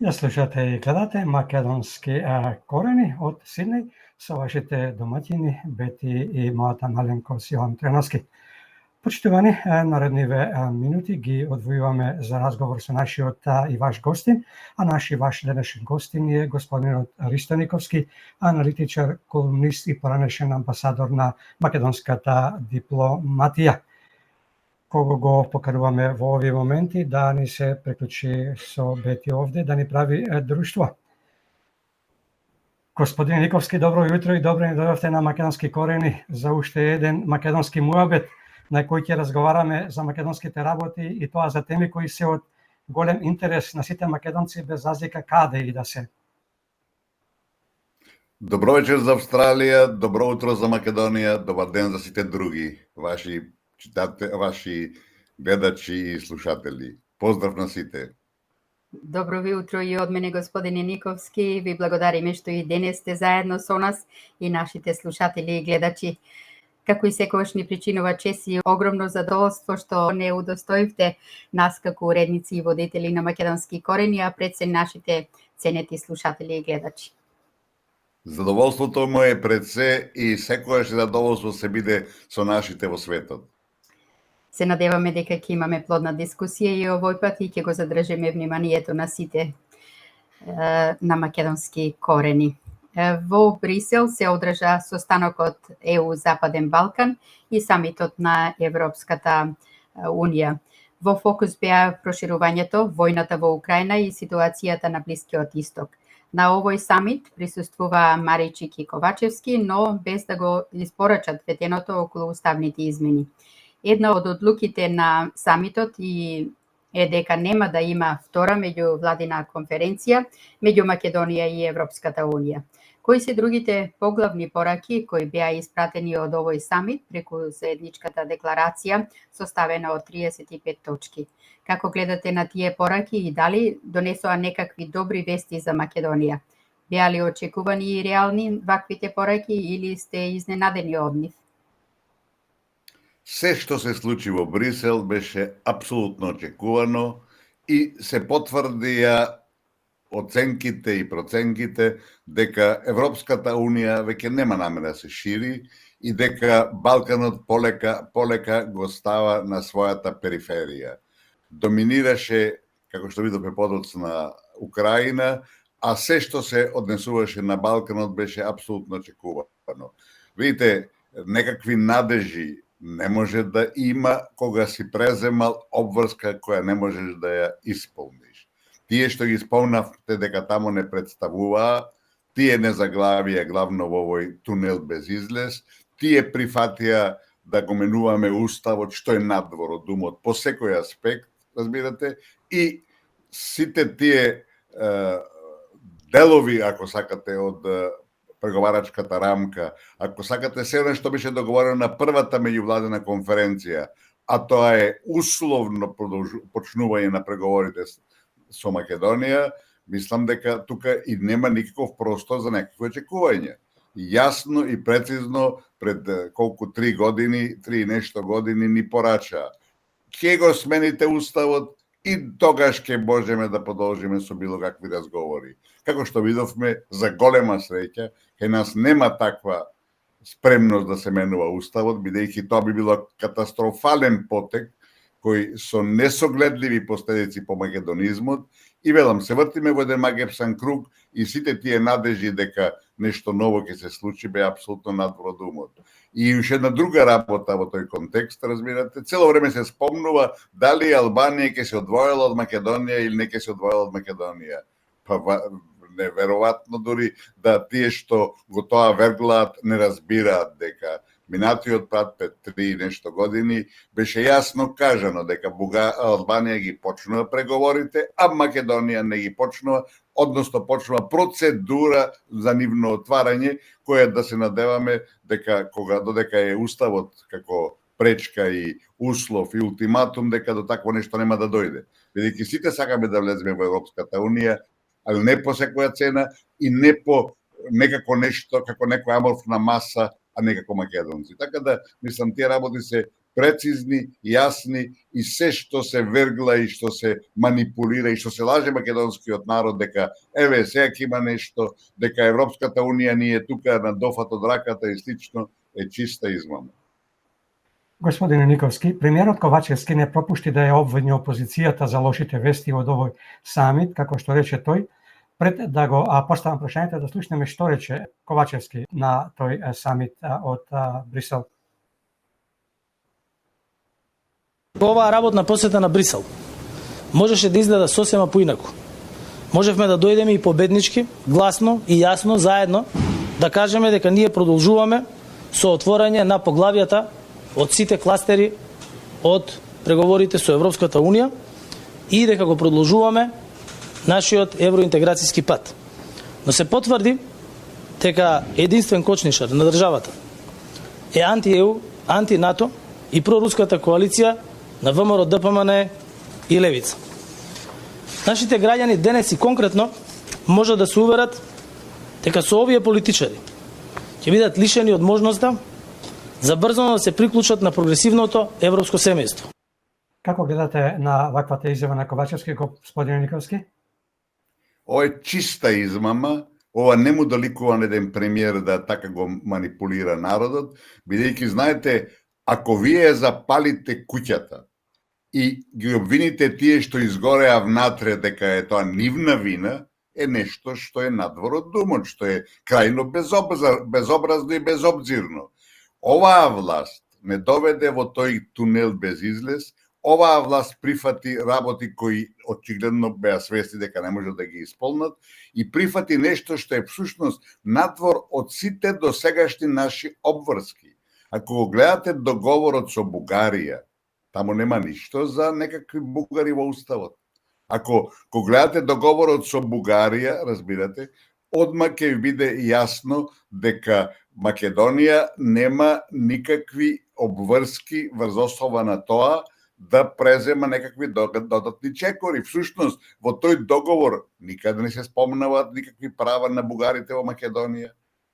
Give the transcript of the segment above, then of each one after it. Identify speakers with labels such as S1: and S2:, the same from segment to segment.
S1: Ја слушате и гледате македонски корени од Сиднеј со вашите домаќини Бети и мојата маленкост Јован Треновски. Почитувани, наредниве минути ги одвојуваме за разговор со нашиот и ваш гостин, а ваш денешен гостин е господинот Ристо Никовски, аналитичар, колумнист и поранешен амбасадор на македонската дипломатија, кого го покануваме во овие моменти да ни се приклучи со Бети овде, да ни прави друштво. Господин Никовски, добро јутро и добро ни дојдовте на Македонски корени за уште еден македонски муабет на кој ќе разговараме за македонските работи и тоа за теми кои се од голем интерес на сите македонци без разлика каде и да се.
S2: Добро вечер за Австралија, добро утро за Македонија, добар ден за сите други ваши гледачи и слушатели. Поздрав на сите.
S3: Добро ви утро и од мене, господине Никовски. Ви благодариме што и денес сте заедно со нас и нашите слушатели и гледачи. Како и секогаш ни причинува чест и огромно задоволство што не удостоивте нас како уредници и водители на Македонски корени, а пред се нашите ценети слушатели и гледачи.
S2: Задоволството му е пред се и секогаш е задоволство се биде со нашите во светот.
S3: Се надеваме дека ќе имаме плодна дискусија и овој пат и ќе го задржиме вниманието на сите на македонски корени. Во Брисел се одржа состанокот ЕУ Западен Балкан и самитот на Европската Унија. Во фокус беа проширувањето, војната во Украина и ситуацијата на Блискиот Исток. На овој самит присуствува Маричик и Ковачевски, но без да го испорачат ветеното околу уставните измени. Една од одлуките на самитот е дека нема да има втора меѓувладина конференција меѓу Македонија и Европската Унија. Кои се другите поглавни пораки кои беа испратени од овој самит преку заедничката декларација составена од 35 точки? Како гледате на тие пораки и дали донесоа некакви добри вести за Македонија? Беа ли очекувани и реални ваквите пораки или сте изненадени од нив?
S2: Се што се случи во Брисел беше апсолутно очекувано и се потврдија оценките и проценките дека Европската Унија веќе нема намера да се шири и дека Балканот полека го става на својата периферија. Доминираше, како што видовме подоцна, Украина, а се што се однесуваше на Балканот беше апсолутно очекувано. Видите, некакви надежи не може да има кога си преземал обврска која не можеш да ја исполниш. Тие што ги спомнавте дека тамо не представуваа, тие не заглавија главно во овој тунел без излез, тие прифатија да го менуваме уставот што е надвор од умот по секој аспект, разбирате, и сите тие делови, ако сакате, од преговарачката рамка, ако сакате се што беше договорено на првата меѓувладина конференција, а тоа е условно почнување на преговорите со Македонија, мислам дека тука и нема никаков простор за некакви очекувања. Јасно и прецизно пред колку 3 и нешто години ни порачаа. Ќе го смените уставот и тогаш ќе можеме да продолжиме со било какви разговори. Како што видовме, за голема среќа, кај нас нема таква спремност да се менува уставот, бидејќи тоа би било катастрофален потек кој со несогледливи последици по македонизмот, и велам, се вртиме во еден магепсан круг и сите тие надежи дека нешто ново ќе се случи бе апсолутно надвор од умот. И уште една друга работа во тој контекст, разбирате, цело време се спомнува дали Албанија ќе се одвоила од Македонија или не ќе се одвоила од Македонија. Па неверојатно дури да тие што го тоа верглаат не разбираат дека минатиот пат пред 3 нешто години беше јасно кажано дека Албанија ги почнува преговорите, а Македонија не ги почнува, односно почнува процедура за нивно отварање, која да се надеваме дека додека е уставот како пречка и услов и ултиматум, дека до такво нешто нема да дојде. Бидејќи сите сакаме да влеземе во Европската Унија, али не по секоја цена и не по некако нешто како некоја аморфна маса, а не како македонци. Така да, мислам, тие работи се прецизни, јасни и се што се вергла и што се манипулира и што се лаже македонскиот народ дека еве сега има нешто, дека Европската унија ни е тука на дофат од раката и слично, е чиста измама.
S1: Господине Никовски, премиерот Ковачевски не пропушти да ја обвини опозицијата за лошите вести од овој самит, како што рече тој. Пред да го поставам прашањето, да слушнеме што рече Ковачевски на тој самит од Брисел.
S4: Оваа работна посета на Брисел можеше да изгледа сосема поинаку. Можевме да дојдеме и победнички, гласно и јасно, заедно, да кажеме дека ние продолжуваме со отворање на поглавијата од сите кластери од преговорите со Европската Унија и дека го продолжуваме нашиот евроинтеграцијски пат. Но се потврди дека единствен кочнишар на државата е анти-ЕУ, анти-НАТО и проруската коалиција на ВМРО, ДПМН и Левица. Нашите граѓани денес и конкретно може да се уверат дека со овие политичари ќе бидат лишени од можноста за брзо да се приклучат на прогресивното европско семејство.
S1: Како гледате на ваквата изјава на Ковачевски, господине Никовски?
S2: Ова е чиста измама, ова не му доликува на еден премиер да така го манипулира народот, бидејќи знаете, ако вие запалите куќата и ги обвините тие што изгореа внатре дека е тоа нивна вина, е нешто што е надвор од думот, што е крајно безобразно и безобзирно. Оваа власт не доведе во тој тунел без излез, оваа власт прифати работи кои очигледно беа свести дека не може да ги исполнат и прифати нешто што е всушност надвор од сите досегашни наши обврски. Ако го гледате договорот со Бугарија, таму нема ништо за некакви бугари во уставот. Ако го гледате договорот со Бугарија, разбирате, одма ќе биде јасно дека Македонија нема никакви обврски врз основа на тоа да презема некакви додатни чекори. Всушност, во тој договор никаде не се спомнуваат никакви права на бугарите во Македонија.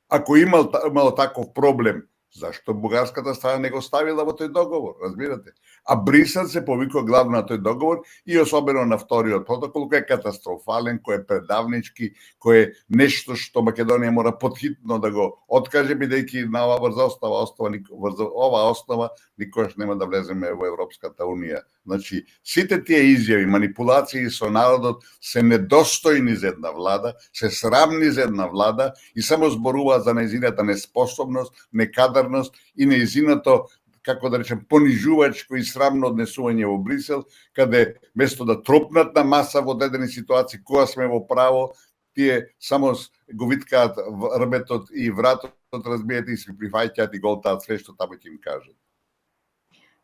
S2: Ако имало таков проблем, зашто бугарската страна не го ставила во тој договор, разбирате? А Брисел се повикува главно на тој договор и особено на вториот протокол, кој е катастрофален, кој е предавнички, кој е нешто што Македонија мора потхитно да го откаже, бидејќи на оваа основа никогаш нема да влеземе во Европската Унија. Значи, сите тие изјави, манипулации со народот се недостојни за една влада, се срамни за една влада и само зборуваат за нејзината неспособност, некадарност и нејзиното, како да речем, понижувачко и срамно однесување во Брисел, каде место да тропнат на маса во дадени ситуации кога сме во право, тие само го виткаат рбетот и вратот, разбиете, и се прифаќаат и голтаат све што таму ќе им кажат.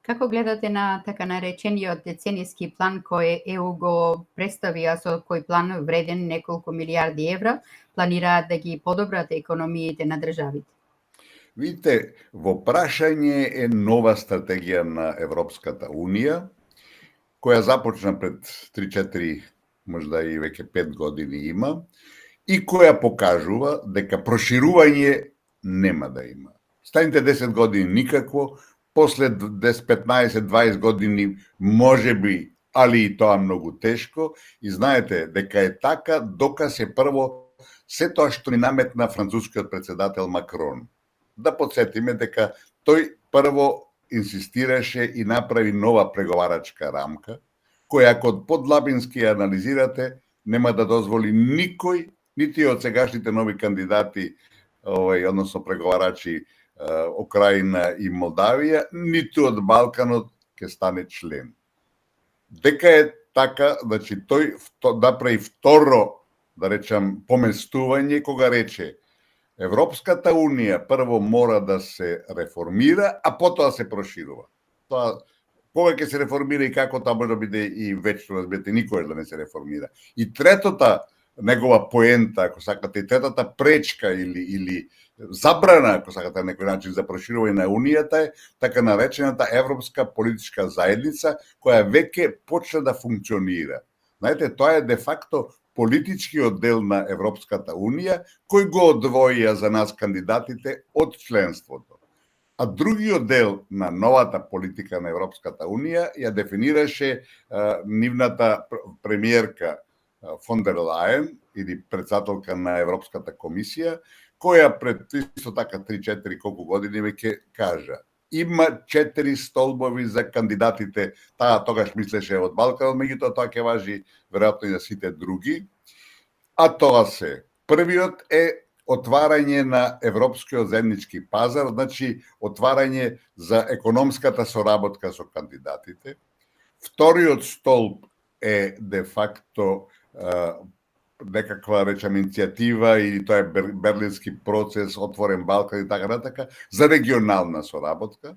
S3: Како гледате на така наречениот деценијски план кој ЕУ го представија, со кој план вреден неколку милиарди евра, планираат да ги подобрат економиите на државите?
S2: Видите, во прашање е нова стратегија на Европската Унија, која започна пред 3-4, можда и веќе 5 години има, и која покажува дека проширување нема да има. Станите 10 години никакво, после 10, 15, 20 години може би, али и тоа многу тешко, и знаете дека е така доказ е прво се тоа што ни наметна францускиот председател Макрон. Да подсетиме дека тој прво инсистираше и направи нова преговарачка рамка, која ако подлабински анализирате, нема да дозволи никој, нити од сегашните нови кандидати, односно преговарачи Украина и Молдавија, ниту од Балканот ќе стане член. Дека е така, значи тој направи второ, да речам, поместување кога рече Европската Унија прво мора да се реформира, а потоа се проширува. Тоа кога ќе се реформира и како, тоа може да биде и вечно, разберете, никогаш да не се реформира. И третата негова поента, ако сакате, и третата пречка или забрана, ако сакате на некој начин, за проширување на Унијата е така наречената Европска политичка заедница, која веќе почна да функционира. Знаете, тоа е де факто политичкиот дел на Европската Унија, кој го одвоија за нас кандидатите од членството. А другиот дел на новата политика на Европската Унија ја дефинираше нивната премиерка фон дер Лајен или председателка на Европската комисија, која пред исто така 3-4 колку години веќе кажа: има 4 столбови за кандидатите. Таа тогаш мислеше од Балкан, меѓутоа тоа ќе важи веројатно и за сите други. А тоа се: првиот е отварање на европскиот земјички пазар, значи отварање за економската соработка со кандидатите. Вториот столб е де факто некаква, речем, иницијатива или тоа е берлински процес, отворен Балкан и така натака, за регионална соработка.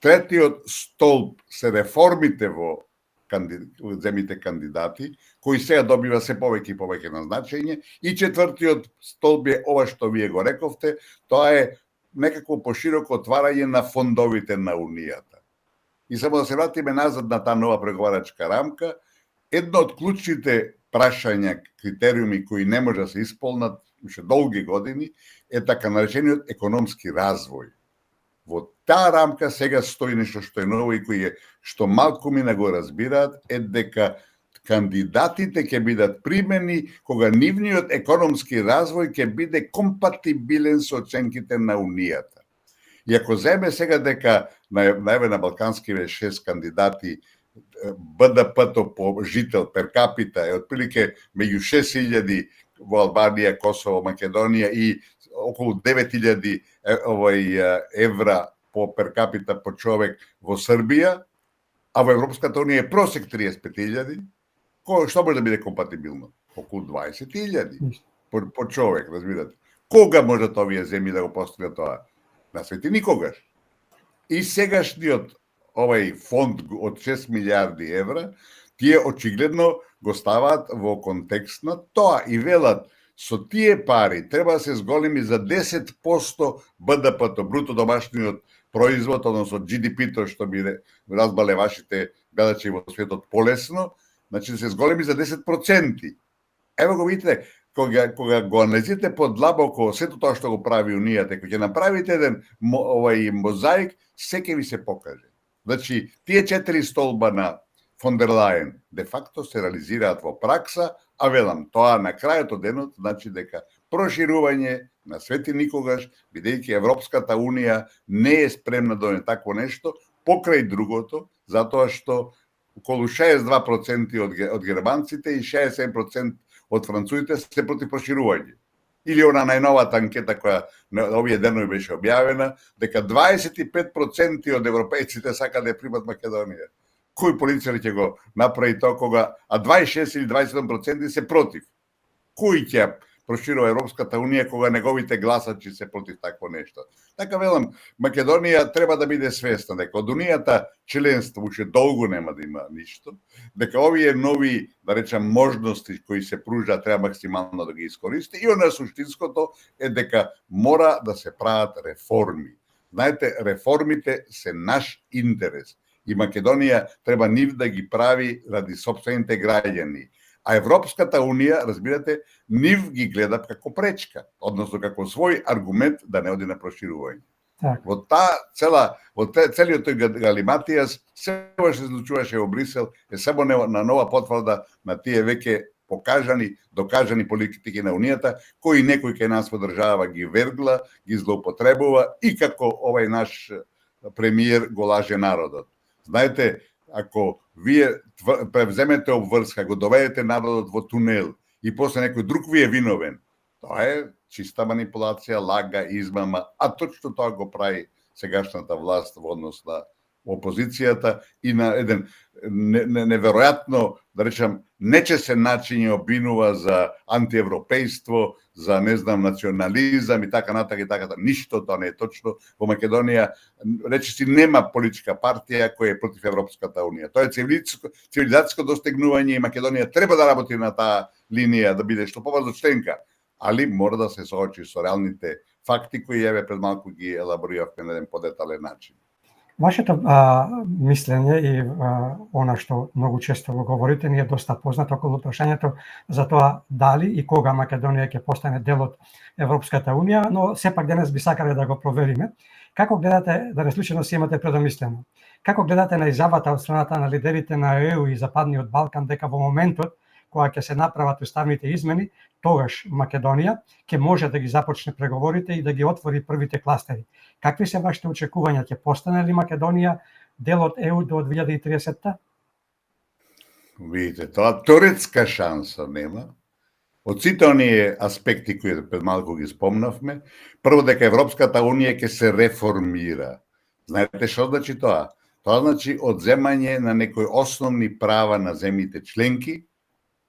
S2: Третиот столб се реформите во земите кандидати, кои сега добива се повеќе и повеќе на значење. И четвртиот столб е ова што вие го рековте, тоа е некакво пошироко отварање на фондовите на Унијата. И само да се вратиме назад на таа нова преговарачка рамка, едно од клучните прашања, критериуми кои не може да се исполнат уште долги години, е така наречениот економски развој. Во таа рамка сега стои нешто што е ново и што малку мина го разбираат, е дека кандидатите ќе бидат примени кога нивниот економски развој ќе биде компатибилен со оценките на Унијата. И ако земе сега дека на балканскиве 6 кандидати БДП-то по жител пер капита е отприлike меѓу 6.000 во Албанија, Косово, Македонија и околу 9.000 евра по пер капита по човек во Србија, а во Европската Унија е просек 35.000, што може да биде компатибилно? Околу 20.000 по човек, разбирате. Кога можат овие земји да го постигнат тоа? На свети никогаш. И сегашниот овај фонд од 6 милиарди евра, тие очигледно го ставаат во контекст на тоа и велат: со тие пари треба да се зголеми за 10% БДП-то, бруто домашниот производ, односно GDP-то, што би разбале вашите гледачи во светот полесно, значи се зголеми за 10%. Ево го видите, кога го анализирате подлабоко сето тоа што го прави Унијата, кога ќе направите еден мозаик, се ќе ви се покаже. Значи, тие 4 столба на фон дер Лајен де факто се реализираат во пракса, а велам, тоа на крајот од денот значи дека проширување на свети никогаш, бидејќи Европската Унија не е спремна да доне такво нешто, покрај другото, затоа што околу 62% од германците и 67% од французите се против проширување. Или она најновата анкета која овие денови беше објавена, дека 25% од европејците сакаат да примат Македонија. Кој политичар ќе го направи тоа кога, а 26 или 27% се против? Кој ќе проширува Европската Унија кога неговите гласачи се против такво нешто? Така велам, Македонија треба да биде свесна дека од Унијата членство уште долго нема да има ништо, дека овие нови, да речам, можности кои се пружаат треба максимално да ги искористи, и она суштинското е дека мора да се прават реформи. Знаете, реформите се наш интерес и Македонија треба нив да ги прави ради сопствените граѓани. А Европската Унија, разбирате, нив ги гледа како пречка, односно како свој аргумент да не оди на проширување. Во целиот тој галиматијас, се што се случуваше во Брисел е само на нова потврда на тие веќе покажани, докажани политики на Унијата, кои некој кај нас во држава ги вергла, ги злоупотребува и како овај наш премиер го лаже народот. Знаете, ако вие превземете обврска, го доведете народот во тунел и после некој друг ви е виновен, тоа е чиста манипулација, лага, измама, а точно тоа го прави сегашната власт во однос на опозицијата и на еден неверојатно, да речам, нечесен начин ја обвинува за антиевропејство, за, не знам, национализам и така натака и така. Ништо тоа не е точно. Во Македонија, речиси, нема политичка партија која е против Европската Унија. Тоа е цивилизацијско достигнување и Македонија треба да работи на таа линија, да биде што побрзо членка, али мора да се соочи со реалните факти кои еве пред малку ги елабориравме на еден подетален начин.
S1: Вашето мислење и она што многу често го говорите ни е доста познато околу прашањето за тоа дали и кога Македонија ќе постане дел од Европската Унија, но сепак денес би сакале да го провериме. Како гледате, да не случайно си имате предомислено, како гледате на изјавата од страната на лидерите на ЕУ и Западниот Балкан дека во моментот кога ќе се направат уставните измени, тогаш Македонија ќе може да ги започне преговорите и да ги отвори првите кластери? Какви се вашите очекувања? Ќе постане ли Македонија дел од ЕУ до 2030-та?
S2: Видите, тоа теоретска шанса нема. Од сите оние аспекти кои пред малку ги спомнавме, прво дека Европската Унија ќе се реформира. Знаете што значи тоа? Тоа значи одземање на некои основни права на земјите членки,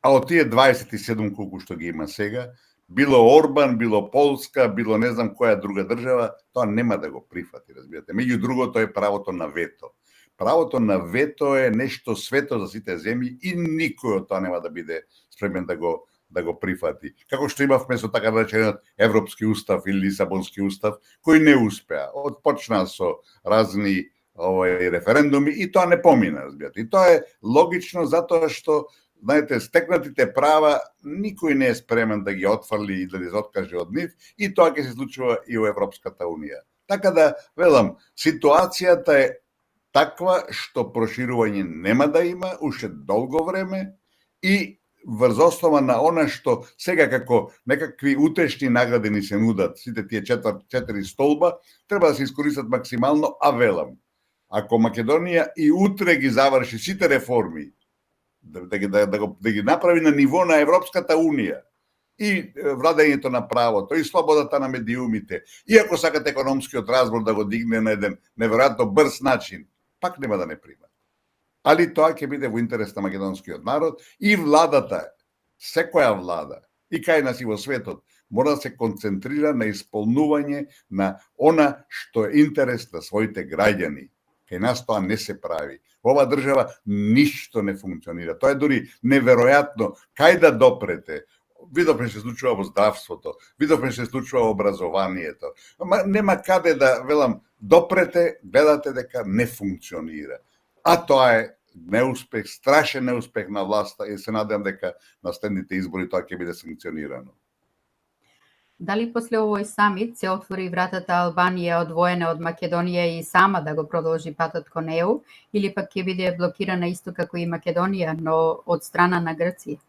S2: а од тие 27 колку што ги има сега, било Орбан, било Полска, било не знам која друга држава, тоа нема да го прифати, разбирате. Меѓу другото е правото на вето. Правото на вето е нешто свето за сите земји и никој од тоа нема да биде спремен да го прифати. Како што имавме со така наречениот Европски устав или Лисабонски устав, кој не успеа. Почна со разни референдуми и тоа не помина, разбирате. И тоа е логично затоа што, знаете, стекнатите права никој не е спремен да ги отфрли и да ги откаже од нив, и тоа ќе се случува и во Европската Унија. Така да, велам, ситуацијата е таква што проширување нема да има уште долго време и врз основа на она што сега како некакви утешни награди ни се нудат, сите тие 4 столба, треба да се искористат максимално, а велам, ако Македонија и утре ги заврши сите реформи, да ги направи на ниво на Европската Унија, и владењето на правото, и слободата на медиумите, и ако сакат економскиот разбор да го дигне на еден неверојатно брз начин, пак нема да не прима. Али тоа ќе биде во интерес на македонскиот народ и владата, секоја влада, и кај нас и во светот, мора да се концентрира на исполнување на она што е интерес на своите граѓани. Кај нас тоа не се прави. Во оваа држава ништо не функционира. Тоа е дури неверојатно. Кај да допрете? Видовме што се случува во здравството, видовме што се случува во образованието. Нема каде да, велам, допрете, гледате дека не функционира. А тоа е неуспех, страшен неуспех на власта и се надевам дека на следните избори тоа ќе биде санкционирано.
S3: Дали после овој самит се отвори вратата Албанија одвоена од Македонија и сама да го продолжи патот кон ЕУ, или пак ќе биде блокирана исто како и Македонија, но од страна на Грција?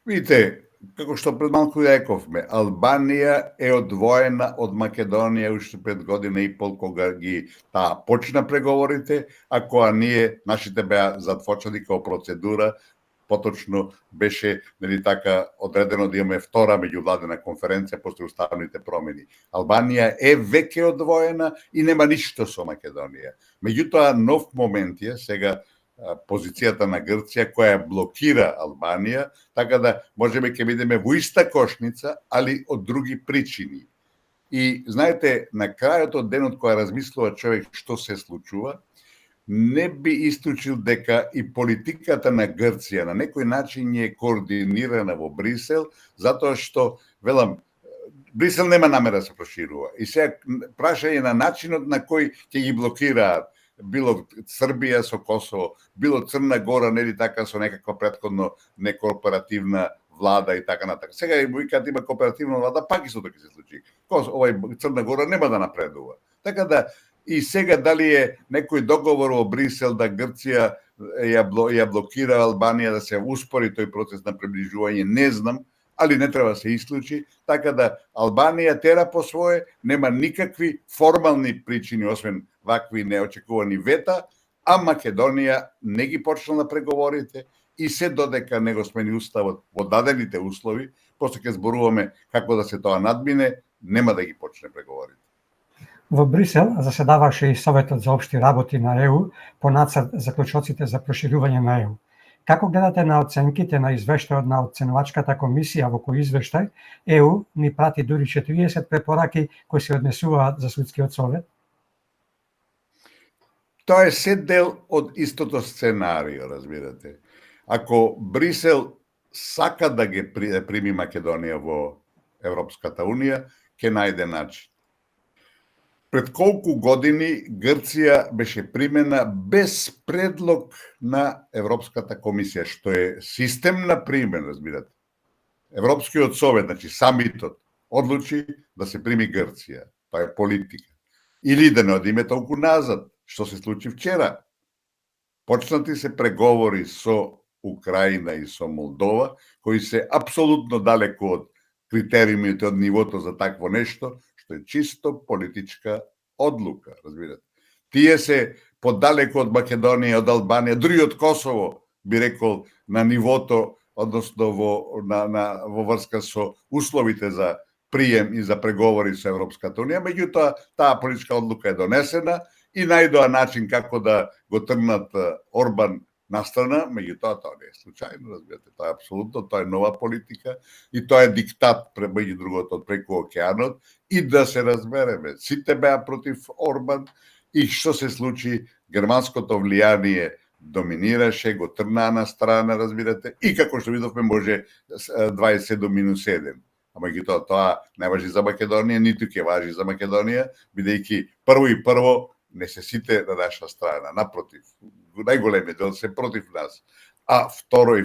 S2: Видите, како што пред малку рековме, Албанија е одвоена од Македонија уште пред година и пол кога ги почна преговорите, а кога ние нашите беа затвочени како процедура, поточно беше така одредено да имаме втора меѓувладена конференција после уставните промени. Албанија е веќе одвоена и нема ништо со Македонија. Меѓутоа нов момент е сега позицијата на Грција која блокира Албанија, така да можеме ќе бидеме во иста кошница, али од други причини. И знаете, на крајот од денот кога размислува човек што се случува, не би исклучил дека и политиката на Грција на некој начин е координирана во Брисел, затоа што, велам, Брисел нема намера да се проширува. И сега прашање на начинот на кој ќе ги блокираат, било Србија со Косово, било Црна Гора, нели така, со некаква претходно некооперативна влада и така натака. Сега викаат има кооперативна влада, пак истото ќе се случи. Овај Црна Гора нема да напредува. Така да и сега дали е некој договор во Брисел да Грција ја блокира Албанија да се успори тој процес на приближување, не знам, али не треба да се исклучи, така да Албанија тера по свое, нема никакви формални причини, освен вакви неочекувани вета, а Македонија не ги почнала преговорите и се додека не го смени уставот во дадените услови, после ќе зборуваме како да се тоа надмине, нема да ги почне преговорите.
S1: Во Брисел заседаваше и Советот за општи работи на ЕУ по нацрт заклучоците за проширување на ЕУ. Како гледате на оценките на извештајот на оценувачката комисија во кој извештај ЕУ ни прати дури 40 препораки кои се однесуваат за судскиот совет?
S2: Тоа е се дел од истото сценарио, разбирате. Ако Брисел сака да ги прими Македонија во Европската Унија, ќе најде начин. Пред колку години Грција беше примена без предлог на Европската комисија, што е системна примена, разбирате. Европскиот совет, значи самитот, одлучи да се прими Грција. Тоа е политика. Или да не одиме толку назад, што се случи вчера. Почнати се преговори со Украина и со Молдова, кои се апсолутно далеко од критериумите, од нивото за такво нешто, што е чисто политичка одлука, разбирате. Тие се подалеко од Македонија, од Албанија, дури од Косово, би рекол, на нивото, односно во врска со условите за прием и за преговори со Европската унија, меѓутоа таа политичка одлука е донесена и најдоа начин како да го трнат Орбан настрана, меѓутоа тоа не е случајно, разбирате, тоа е апсолутно, тоа е нова политика и тоа е диктат меѓу другото преку океанот и да се разбереме, сите беа против Орбан и што се случи, германското влијание доминираше, го трнаа на страна, разбирате, и како што видовме може 27-1. А меѓутоа тоа не важи за Македонија, ниту ќе важи за Македонија, бидејќи прво не се сите на наша страна, напротив, најголемиот дел се против нас. А второ,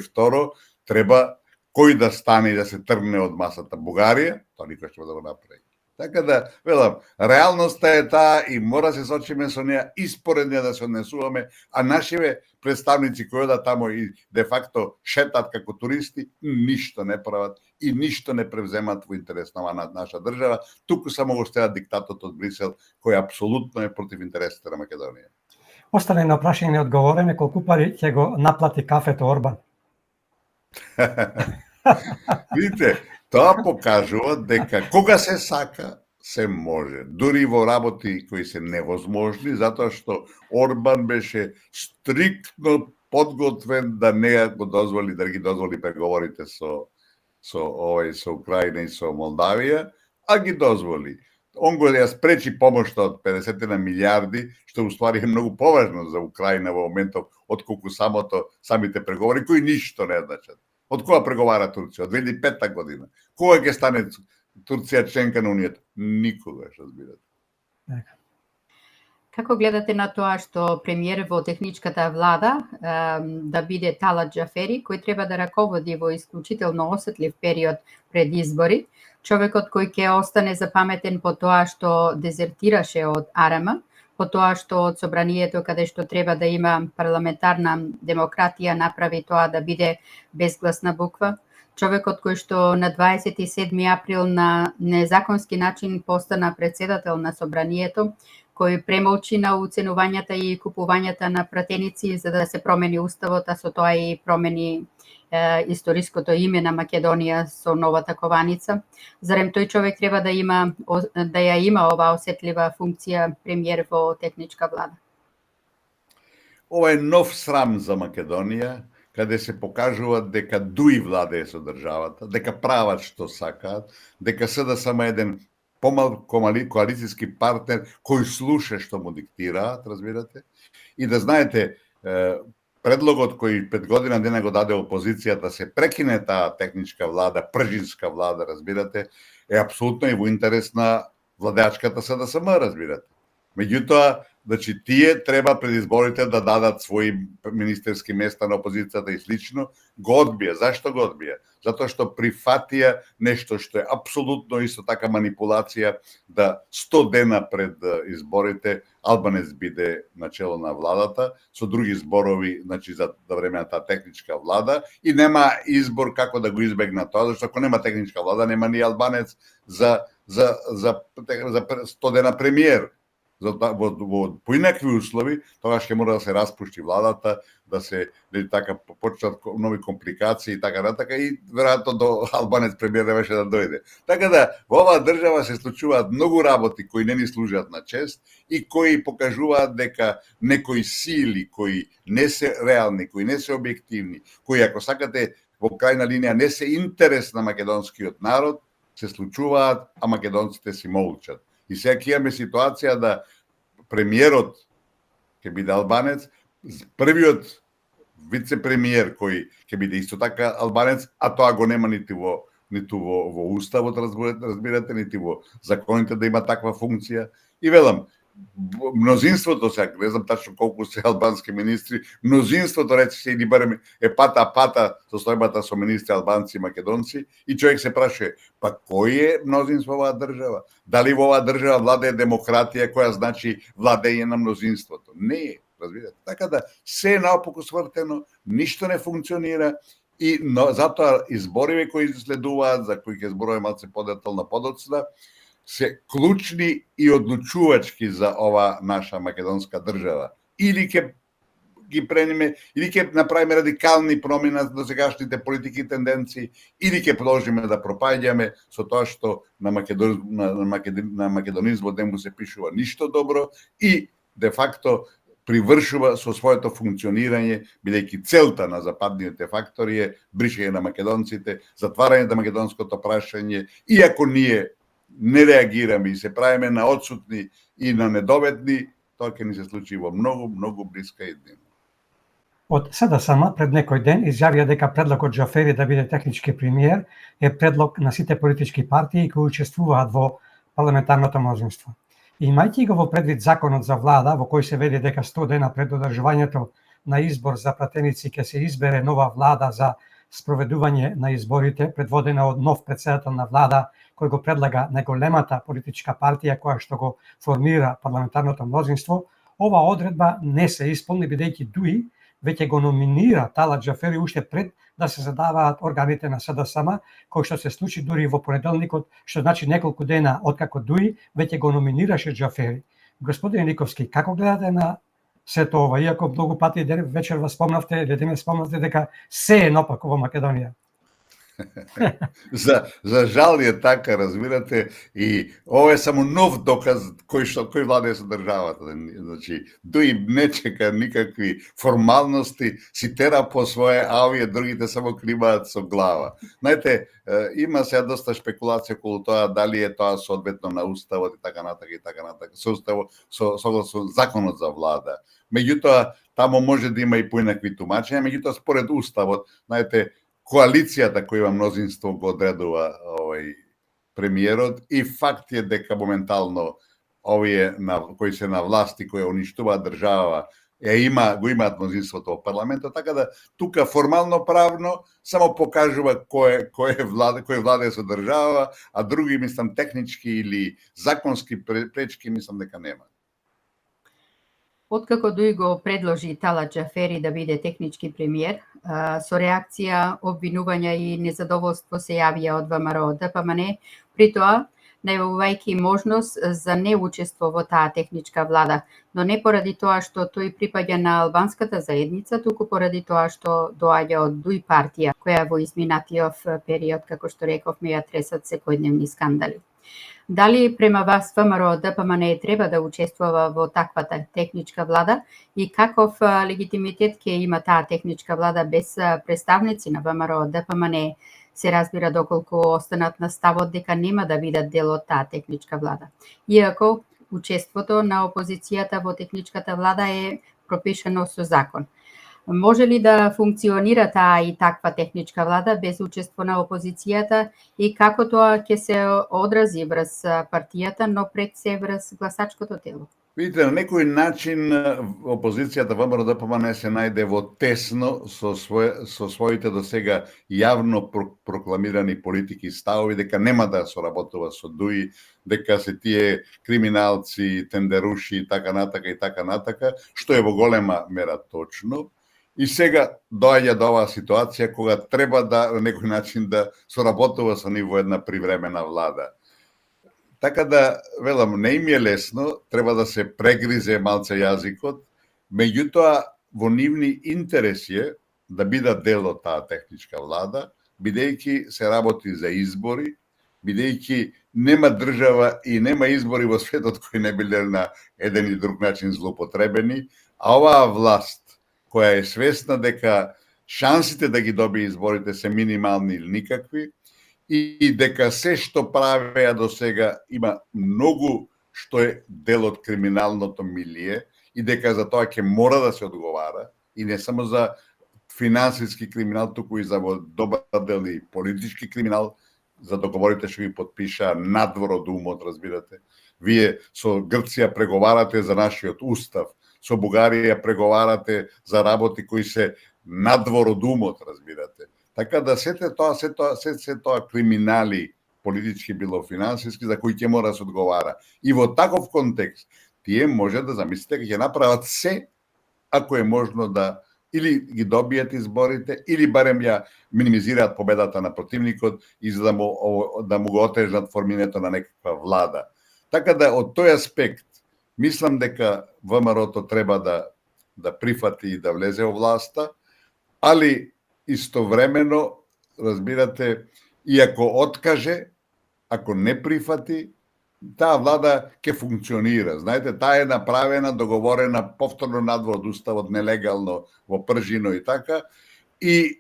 S2: треба кој да стане и да се тргне од масата Бугарија, тоа никој ќе да го направи. Така да, велам, реалноста е таа и мора се сочиме со неа и според неа да се однесуваме, а нашиве представници кои одат тамо и де факто шетат како туристи, ништо не прават и ништо не превземат во интерес на наша држава, туку само го стеат диктатот од Брисел, кој апсолутно е против интересите на Македонија.
S1: Остане на прашање одговореме колку пари ќе го наплати кафето Орбан.
S2: Видите, тоа покажува дека кога се сака, се може. Дури во работи кои се невозможни, затоа што Орбан беше стриктно подготвен да не го дозволи, да ги дозволи преговорите со Украина и со Молдавија, а ги дозволи. Он го ја спречи помошта од 50 на милиарди, што уствари е многу поважно за Украина во моментов отколку самите преговори кои ништо не значат. Од кога преговара Турција? Од 2005 година. Кога ќе стане Турција членка на Унијата? Никогаш, разбирате.
S3: Како гледате на тоа што премиер во техничката влада да биде Талат Џафери, кој треба да раководи во исклучително осетлив период пред избори, човекот кој ќе остане запаметен по тоа што дезертираше од АРМ, по тоа што од собранието каде што треба да има парламентарна демократија направи тоа да биде безгласна буква, човекот кој што на 27 април на незаконски начин постана председател на собранието, кој премолчи на уценувањата и купувањата на пратеници за да се промени уставот, а со тоа и промени историското име на Македонија со новата кованица. Зарем тој човек треба да ја има оваа осетлива функција премиер во техничка влада?
S2: Ова е нов срам за Македонија, каде се покажува дека дуи владее со државата, дека прават што сакаат, дека СДСМ е еден помал коалицијски партнер кој слуша што му диктираат, разбирате? И да знаете, предлогот кој 5 година дена го даде опозицијата се прекине таа техничка влада, пржинска влада, разбирате, е апсолутно и во интерес на владеачката СДСМ, разбирате. Меѓутоа, значи, тие треба пред изборите да дадат своји министерски места на опозицијата и слично, го одбија. Зашто го одбија? Затоа што прифатија нешто што е апсолутно исто така манипулација да 100 дена пред изборите Албанец биде начело на владата, со други зборови, значи за време на таа техничка влада и нема избор како да го избегна тоа, зашто ако нема техничка влада, нема ни Албанец за 100 дена премиер. Во поинакви услови, тогаш ќе мора да се распушти владата, да се така почнат нови компликации и така натака и веројатно до Албанец премиер не беше да дојде. Така да во оваа држава се случуваат многу работи кои не ни служат на чест и кои покажуваат дека некои сили кои не се реални, кои не се објективни, кои ако сакате во крајна линија не се интерес на македонскиот народ, се случуваат, а македонците си молчат. И сега ќе имаме ситуација да премиерот ќе биде Албанец, првиот вице-премиер кој ќе биде исто така Албанец, а тоа го нема ниту во уставот, разбирате, нити во законите да има таква функција. И велам, мнозинството сега, не знам тачно колку се албански министри, мнозинството рече или барем пата состојбата со министри албанци и македонци и човек се праша, па кој е мнозинство во оваа држава? Дали во оваа држава владее демократија која значи владење на мнозинството? Не е, разбирате. Така да се е наопаку свртено, ништо не функционира и затоа избориве кои следуваат, за кои ќе зборуваме малце подетално подоцна, се клучни и одлучувачки за ова наша македонска држава. Или ќе ги прениме, или ќе направиме радикални промени на сегашните политики и тенденции, или ќе продолжиме да пропаѓаме со тоа што на македонизмот не му се пишува ништо добро и де факто привршува со своето функционирање, бидејќи целта на западните фактори е бришење на македонците, затварање на македонското прашање, иако ние не реагираме и се правиме на отсутни и на недоветни, тоа ќе ни се случи во многу блиска иднина.
S1: Од СДСМ пред некој ден изјавија дека предлогот Џафери да биде технички премиер е предлог на сите политички партии кои учествуваат во парламентарното мнозинство. Имајќи го во предвид законот за влада, во кој се вели дека 100 дена пред одржувањето на избор за пратеници ќе се избере нова влада за спроведување на изборите, предводена од нов претседател на влада, кој го предлага најголемата политичка партија која што го формира парламентарното мнозинство, ова одредба не се исполни бидејќи ДУИ веќе го номинира Талат Џафери уште пред да се задаваат органите на СДСМ, кој што се случи дури во понеделникот, што значи неколку дена откако ДУИ веќе го номинираше Џафери. Господин Никовски, како гледате на сето ова, иако многу пати вечер вас спомнавте, деме спомнавте дека се е напако во Македонија?
S2: За жал е така, разбирате, и ова е само нов доказ кој владее со државата. Значи, ДУИ не чека никакви формалности, си тера по свое, а овие другите само кlimаат со глава. Знаете, има сега доста шпекулација околу тоа дали е тоа соодветно на уставот и така натака, согласно законот за влада. Меѓутоа, тамо може да има и поинакви тумачења, меѓутоа според уставот, знаете, коалицијата која има мнозинство го одредува премиерот и факт е дека моментално овие кои се на власти, кои уништуваат држава, го имаат мнозинството во парламентот, така да тука формално правно само покажува кој владее со држава, а други мислам технички или законски пречки мислам дека нема.
S3: Откако ДУИ го предложи Талат Џафери да биде технички премиер, со реакција, обвинувања и незадоволство се јавија од ВМРО ДПМН, при тоа најавувајќи можност за неучество во таа техничка влада, но не поради тоа што тој припаѓа на албанската заедница, туку поради тоа што доаѓа од ДУИ партија, која во изминатиот период, како што рековме, ја тресат секојдневни скандали. Дали према вас ВМРО ДПМН треба да учествува во таквата техничка влада и каков легитимитет ќе има таа техничка влада без представници на ВМРО ДПМН? Се разбира доколку останат на ставот дека нема да бидат дел од таа техничка влада. Иако учеството на опозицијата во техничката влада е пропишано со закон. Може ли да функционира таа и таква техничка влада без учество на опозицијата и како тоа ќе се одрази врз партијата, но пред се врз гласачкото тело?
S2: Видите, на некој начин опозицијата ВМРО ДПМН се најде во тесно со своите до сега јавно прокламирани политики и ставови дека нема да соработува со ДУИ, дека се тие криминалци, тендеруши и така натака, што е во голема мера точно. И сега доаѓа до оваа ситуација кога треба да на некој начин да соработува со нив во една привремена влада. Така да, велам, не им е лесно, треба да се прегризе малце јазикот, меѓутоа во нивни интереси е да бидат дел од таа техничка влада, бидејќи се работи за избори, бидејќи нема држава и нема избори во светот кои не биле на еден и друг начин злоупотребени, а оваа власт која е свесна дека шансите да ги добие изборите се минимални или никакви и дека се што правеа до сега има многу што е дел од криминалното милие и дека за тоа ќе мора да се одговара и не само за финансиски криминал, туку и за добар дел и политички криминал, за договорите што ги подпиша надвор од умот, разбирате. Вие со Грција преговарате за нашиот устав, со Бугарија преговарате за работи кои се надвор од умот, разбирате. Така да се тоа криминали, политички било финансиски, за кои ќе мора да се одговара. И во таков контекст, тие може да замислите дека ќе направат се, ако е можно да или ги добијат изборите, или барем ја минимизираат победата на противникот и за да му го отежнат формирането на некаква влада. Така да, од тој аспект, мислам дека ВМРО-то треба да прифати и да влезе во власта, али истовремено, разбирате, и ако откаже, ако не прифати, таа влада ќе функционира. Знаете, таа е направена, договорена повторно надвор од уставот, нелегално во Пржино и така, и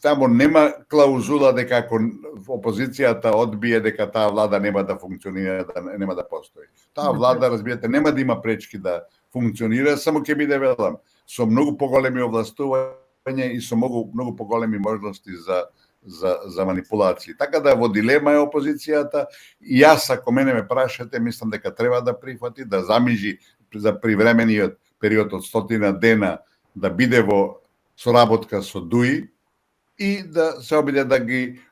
S2: тамо нема клаузула дека ако опозицијата одбие дека таа влада нема да функционира, нема да постои. Таа влада, разбирате, нема да има пречки да функционира, само ќе биде, велам, со многу поголеми овластувања и со многу поголеми можности за манипулации. Така да во дилема е опозицијата и јас, ако мене ме прашате, мислам дека треба да прифати, да замижи за привремениот период од 100 дена да биде во соработка со ДУИ и да се обиде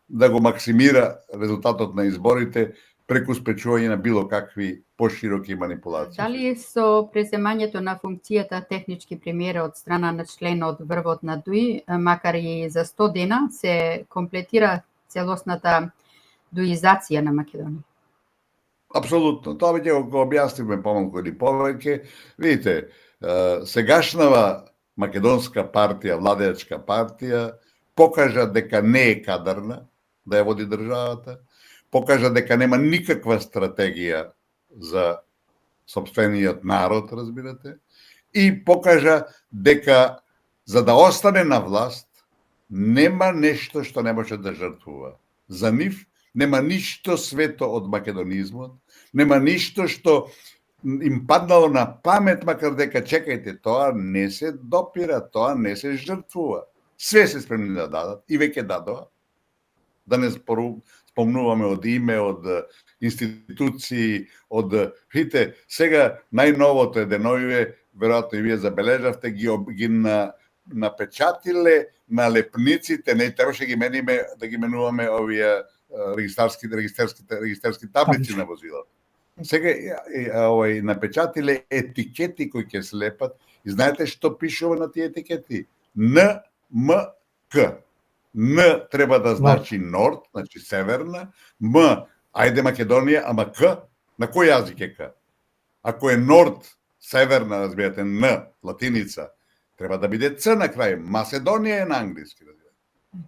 S2: да го максимира резултатот на изборите преку спречување на било какви пошироки манипулации.
S3: Дали со преземањето на функцијата технички премиер од страна на член од врвот на ДУИ, макар и за 100 дена, се комплетира целосната дуизација на Македонија?
S2: Апсолутно. Тоа ќе го објасниме помалку или повеќе. Видите, сегашнава македонска партија, владеачка партија, покажа дека не е кадарна да ја води државата, покажа дека нема никаква стратегија за сопствениот народ, разбирате, и покажа дека за да остане на власт нема нешто што не може да жртвува. За нив нема ништо свето од македонизмот, нема ништо што им паднало на памет, макар дека чекајте, тоа не се допира, тоа не се жртвува. Све се спремни да дадат и веќе дадоа. Да не спомнуваме од име, од институции, од... Видите, сега најновото е деновиве, веројатно и вие забележавте, ги напечатиле на лепниците, не требаше да ги менуваме овие регистерски таблици на возилата. Сега напечатиле етикети кои ќе слепат и знаете што пишува на тие етикети? НМК. Н треба да значи Норд, значи Северна, М, ајде Македонија, ама К, на кој јазик е К? Ако е Норд, Северна, разбирате, Н, латиница, треба да биде Ц на крај. Маседонија е на англиски, разбирате.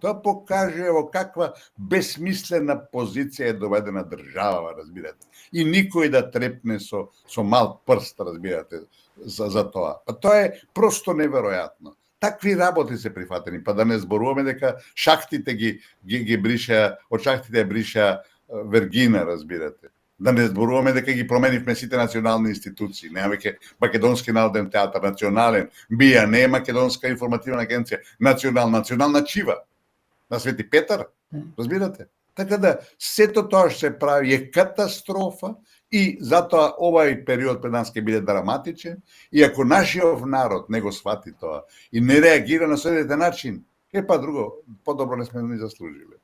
S2: Тоа покаже во каква безсмислена позиција е доведена држава, разбирате. И никој да трепне со мал прст, разбирате, за тоа. Па тоа е просто неверојатно. Такви работи се прифатени, па да не зборуваме дека шахтите ги бриша, од шахтите бриша Вергина, разбирате. Да не зборуваме дека ги променивме сите национални институции. Нема веќе Македонски народен театар, национален, БИА, не е Македонска информативна агенција, национална Чива, на Свети Петар, разбирате? Така да, сето тоа што се прави е катастрофа и затоа овај период пред нас ќе биде драматичен и ако нашиот народ не го свати тоа и не реагира на следниот начин, па друго, подобро не сме ни заслужиле.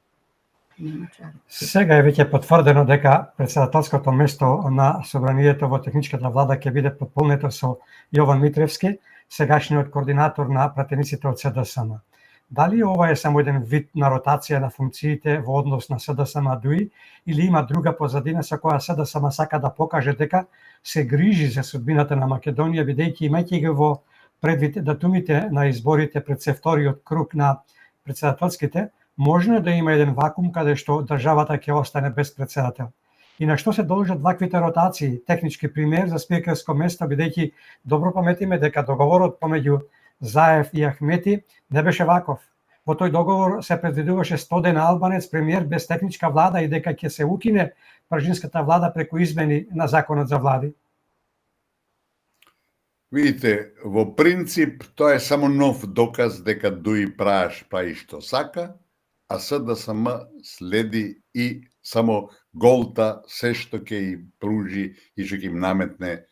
S1: Сега е веќе потврдено дека председателското место на собранието во техничката влада ќе биде пополнето со Јован Митревски, сегашниот координатор на пратениците од СДСМ. Дали ова е само еден вид на ротација на функциите во однос на СДСМ ДУИ или има друга позадина со која СДСМ сака да покаже дека се грижи за судбината на Македонија, бидејќи имајќи ги во предвид датумите на изборите пред се вториот круг на председателските, можно да има еден вакуум каде што државата ќе остане без председател. И на што се должат ваквите ротации? Технички пример за спикерско место, бидејќи добро паметиме дека договорот помеѓу Заев и Ахмети не беше ваков. Во тој договор се предвидуваше 100 дена албанец премиер без техничка влада и дека ќе се укине пржинската влада преку измени на законот за влади.
S2: Видите, во принцип тоа е само нов доказ дека ДУИ прави што сака а СДСМ следи и само голта се што ќе и пружи и што ќе им наметне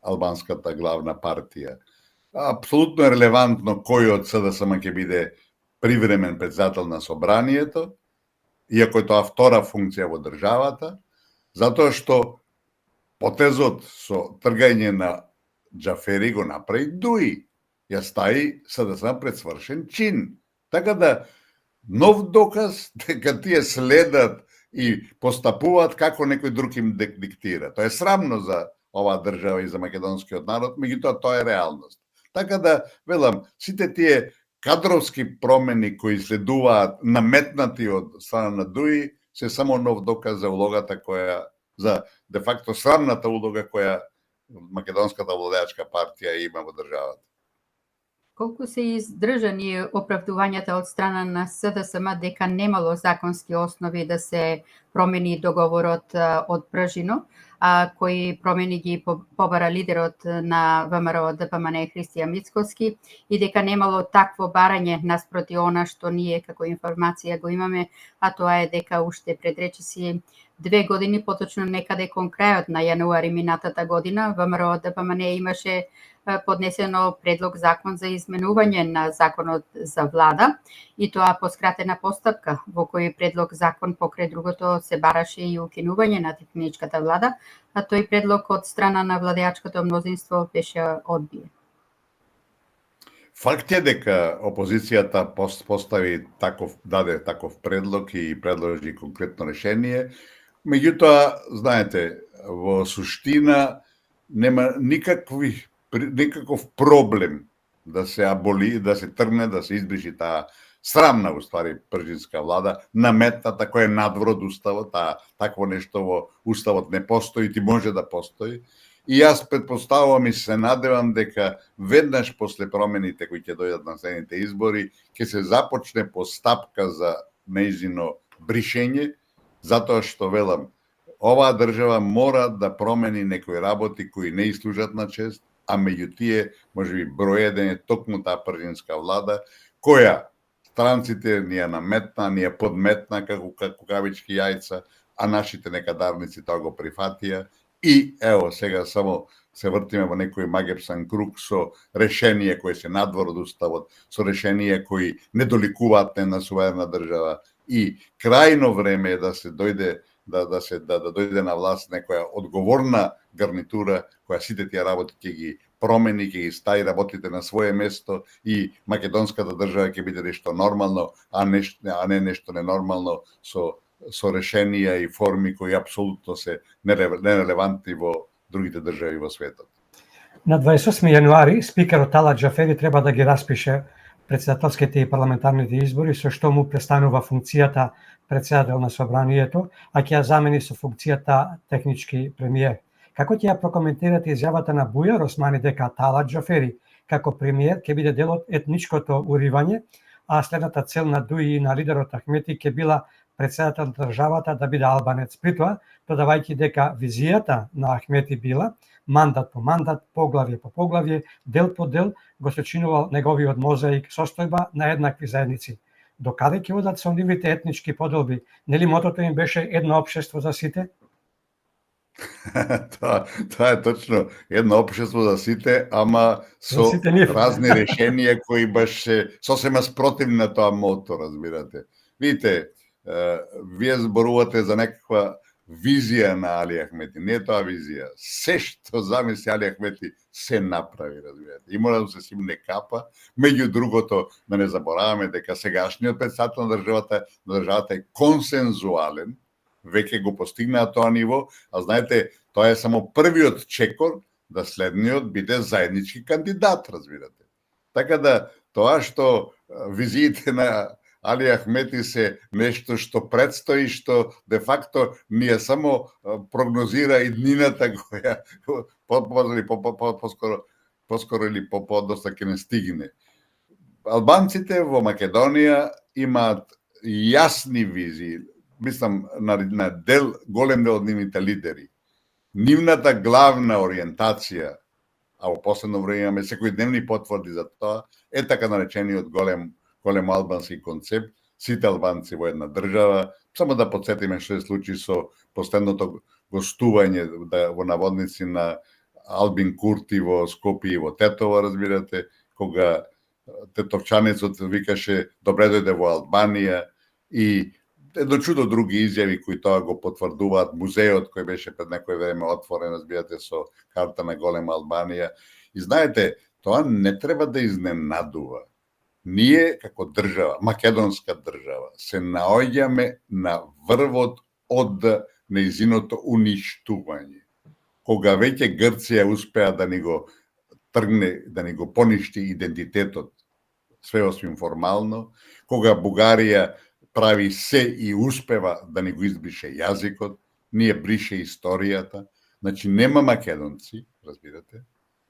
S2: албанската главна партија. Апсолутно е релевантно кој од СДСМ ќе биде привремен председател на собранието, иако е тоа втора функција во државата, затоа што потезот со тргање на Џафери го направи Дуи. Ја стави СДСМ пред свршен чин. Така да нов доказ дека тие следат и постапуваат како некој друг им диктира. Тоа е срамно за оваа држава и за македонскиот народ, меѓутоа тоа е реалност. Така да, велам, сите тие кадровски промени кои следуваат наметнати од страна на Дуи, се само нов доказ за улогата за де факто срамната улога која македонската владеачка партија има во државата.
S3: Колку се издржани оправдувањата од страна на СДСМ дека немало законски основи да се промени договорот од Пржино, кои промени ги побара лидерот на ВМРО ДПМН Христијан Мицкоски, и дека немало такво барање наспроти она што ние како информација го имаме, а тоа е дека уште пред речиси 2 години, поточно некаде кон крајот на јануари минатата година, ВМРО ДПМН имаше поднесено предлог закон за изменување на законот за влада, и тоа по скратена постапка, во кој предлог закон покрај другото се бараше и укинување на техничката влада, а тој предлог од страна на владеачкото мнозинство беше одбиен.
S2: Факт е дека опозицијата даде таков предлог и предложи конкретно решение, меѓутоа, знаете, во суштина нема никаков проблем да се аболи, да се тргне, да се избриши таа срамна, уствари, пржинска влада, наметната која е надвор од уставот, такво нешто во уставот не постои, ти може да постои. И јас предпоставувам и се надевам дека веднаш после промените кои ќе дојдат на следните избори, ќе се започне постапка за нејзино бришење, затоа што, велам, оваа држава мора да промени некои работи кои не служат на чест, а меѓу тие, можеби број еден е токму таа пржинска влада, која странците ни ја наметна, ни ја подметна како кукавички јајца, а нашите некадарници тоа го прифатија. И ево, сега само се вртиме во некој магепсан круг со решение кои се надвор од уставот, со решение кои не доликуваат на суверена држава, и крајно време е да се дојде да дојде на власт некоја одговорна гарнитура која сите тие работи ќе ги промени, ќе ги стави работите на свое место и македонската држава ќе биде нешто нормално, а не нешто ненормално со решенија и форми кои апсолутно се нерелевантни во другите држави во светот.
S1: На 28 јануари спикерот Талат Џафери треба да ги распише председателските и парламентарните избори, со што му престанува функцијата председател на собранието, а ќе ја замени со функцијата технички премиер. Како ќе ја прокоментирате изјавата на Бујар Османи дека Талат Џафери како премиер ќе биде дел од етничкото уривање, а следната цел на Дуи и на лидерот Ахмети ќе била председател на државата да биде албанец. При тоа, додавајќи дека визијата на Ахмети била мандат по мандат, поглавје по поглавје, дел по дел, го сочинувал неговиот мозаик состојба на еднакви заедници. Докаде ќе одат со нивните етнички поделби? Нели мотото им беше едно општество за сите?
S2: Тоа е точно едно општество за сите, ама со разни решенија кои баш се сосема спротивни на тоа мото, разбирате. Видите, вие зборувате за некаква визија на Али Ахмети. Не е тоа визија. Се што замисли Али Ахмети се направи, разбирате. И мора да се симне капа. Меѓу другото, да не забораваме дека сегашниот председател на државата е консензуален, веќе го постигнаа тоа ниво, а знаете, тоа е само првиот чекор да следниот биде заеднички кандидат, разбирате. Така да, тоа што визиите на Али Ахмети се нешто што предстои, што де факто ние само прогнозира иднината која поскоро или подоста ќе не стигне. Албанците во Македонија имаат јасни визии, мислам на голем дел од нивните лидери. Нивната главна ориентација, а во последно време имаме секојдневни потврди за тоа, е така наречениот голем албански концепт, сите албанци во една држава. Само да подсетиме што се случи со последното гостување во наводници на Албин Курти во Скопје и во Тетово, разбирате, кога тетовчанецот викаше добре дојде во Албанија и едно чудо други изјави кои тоа го потврдуваат. Музеот кој беше пред некој време отворен, разбирате, со карта на голема Албанија. И знаете, тоа не треба да изненадува. Ние, како држава, македонска држава, се наоѓаме на врвот од нејзиното уништување. Кога веќе Грција успеа да ни го тргне, да ни го поништи идентитетот, све освен формално, кога Бугарија прави се и успева да ни го избрише јазикот, ние брише историјата, значи нема македонци, разбирате,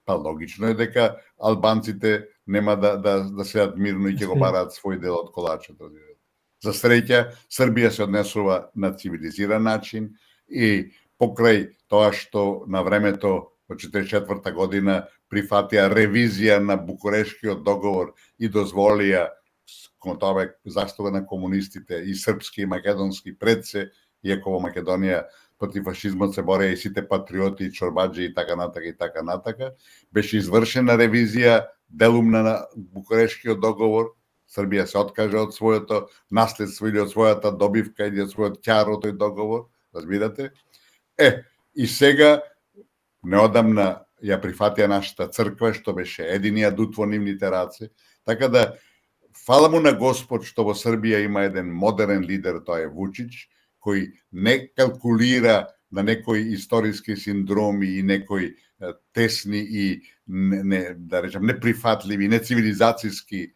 S2: па логично е дека албанците нема да седат мирно и ќе го бараат свој дел од колачот, разбирате. За среќа, Србија се однесува на цивилизиран начин и покрај тоа што на времето во 1944 година прифатија ревизија на Букурешкиот договор и дозволија кон тоа заслуга на комунистите и српски и македонски пред се, иако во Македонија против фашизмот се бореа и сите патриоти, чорбаџи и така натака, беше извршена ревизија делумна на Букурешкиот договор. Србија се откаже од своето наследство или од својата добивка или од својот ќар од тој договор, разбирате? И сега неодамна ја прифатија нашата црква, што беше единиот дут во нивните раце, така да фала му на Господ што во Србија има еден модерен лидер, тоа е Вучич, кој не калкулира на некои историски синдроми и некои тесни и да речем неприфатливи, нецивилизацијски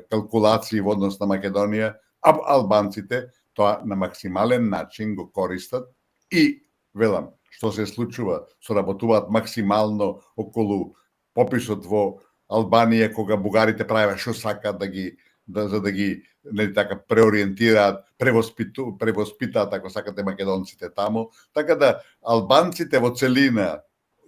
S2: калкулации во однос на Македонија, а албанците тоа на максимален начин го користат и велам, што се случува, соработуваат максимално околу пописот во Албанија, кога бугарите правеа што сакаат за да ги нели така преориентираат, превоспитаат, ако сакате, македонците таму. Така да албанците во целина,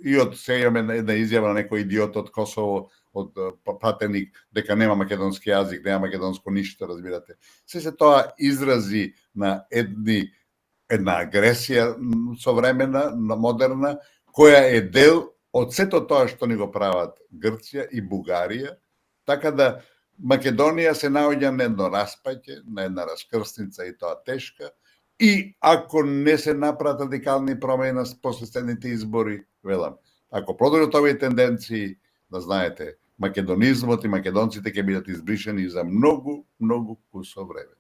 S2: и од сега имаме една изјава на некој идиот од Косово, од пратеник, дека нема македонски јазик, нема македонско ништо, разбирате. Се тоа изрази на една агресија современа, модерна, која е дел од сето тоа што ни го прават Грција и Бугарија, така да Македонија се наоѓа на едно распаќе, на една раскрсница и тоа тешка, и ако не се направат радикални промени после следните избори, велам, ако продолжат овие тенденции, да знаете, македонизмот и македонците ќе бидат избришени за многу, многу кусо време.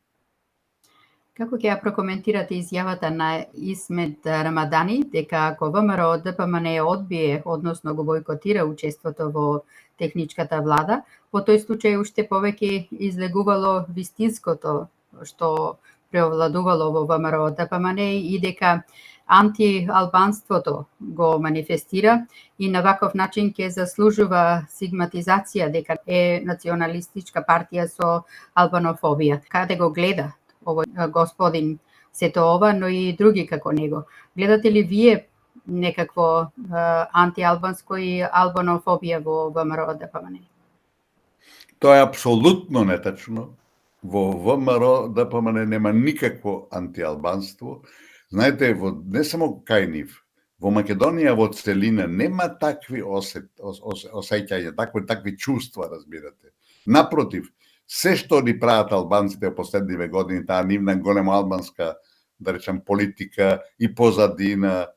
S3: Како ќе ја прокоментирате изјавата на Исмет Рамадани дека ако ВМРО ДПМН одбие, односно го бойкотира учеството во техничката влада, во тој случај уште повеќе излегувало вистинското што преовладувало во ВМРО ДПМН и дека антиалбанството го манифестира и на ваков начин ќе заслужува сигматизација дека е националистичка партија со албанофобија. Каде го гледа овој господин сето ова, но и други како него? Гледате ли вие некакво антиалбанско и албанофобија во ВМРО ДПМН?
S2: Тоа е апсолутно нетачно. Во ВМРО ДПМН нема никакво антиалбанство. Знаете, не само кај нив, во Македонија во целина нема такви осеќања, такви чувства, разбирате. Напротив, се што ни прават албанците во последниве години, таа нивна голема албанска, да речем, политика и позадина,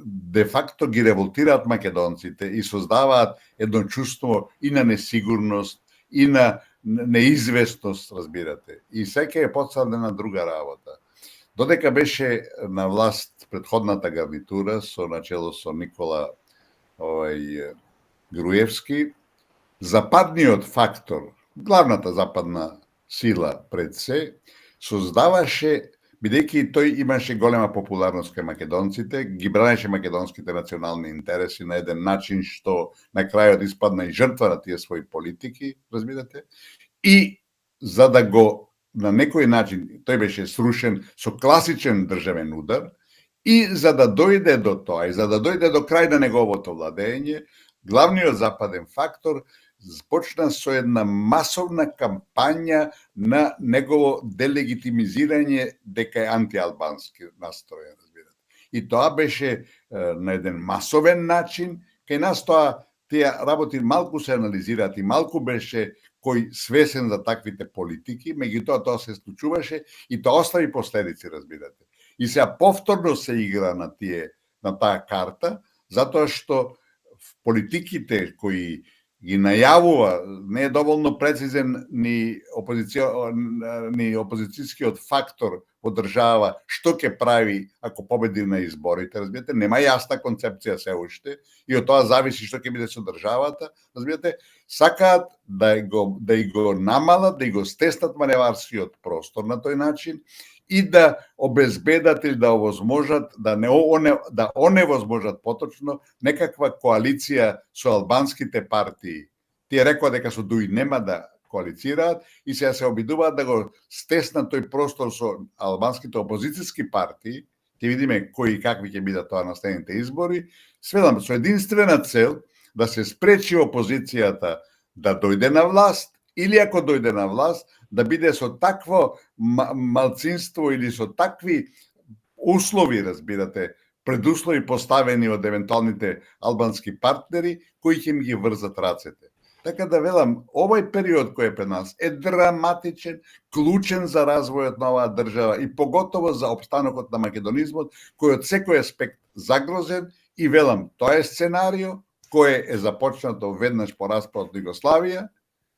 S2: де факто ги револтираат македонците и создаваат едно чувство и на несигурност, и на неизвестност, разбирате. И сека е подсадена друга работа. Додека беше на власт претходната гарнитура со начело со Никола Груевски, западниот фактор, главната западна сила пред се, создаваше, бидејќи тој имаше голема популарност кај македонците, ги бранеше македонските национални интереси на еден начин што на крајот испадна и жртва на тие своји политики, разбирате, и за да го на некој начин тој беше срушен со класичен државен удар, и за да дојде до тоа, и за да дојде до крај на неговото владење, главниот западен фактор почна со една масовна кампања на негово делегитимизирање дека е антиалбански настроен, разбирате. И тоа беше на еден масовен начин, кај нас тие работи малку се анализираат и малку беше кој свесен за таквите политики, меѓутоа тоа се случуваше и тоа остави последици, разбирате. И сега повторно се игра на таа карта, затоа што политиките кои ги најавува, не е доволно прецизен ни опозицијскиот фактор во држава, што ќе прави ако победи на изборите, разбирате, нема јасна концепција се уште и од тоа зависи што ќе биде со државата, разбирате, сакаат да го намалат, да го стеснат маневарскиот простор на тој начин и да обезбедат или да овозможат, да оневозможат поточно некаква коалиција со албанските партии. Тие рекоа дека со ДУИ нема да коалицираат и сега се обидуваат да го стеснат тој простор со албанските опозицијски партии. Ќе видиме кои и какви ќе бидат тоа на следните избори. Сведам, со единствена цел да се спречи опозицијата да дојде на власт или ако дојде на власт, да биде со такво малцинство или со такви услови, разбирате, предуслови поставени од евентуалните албански партнери, кои ќе им ги врзат рацете. Така да велам, овој период кој е пред нас е драматичен, клучен за развојот на оваа држава и поготово за опстанокот на македонизмот, кој од секој аспект загрозен и велам, тоа е сценарио кој е започнато веднаш по распадот на Југославија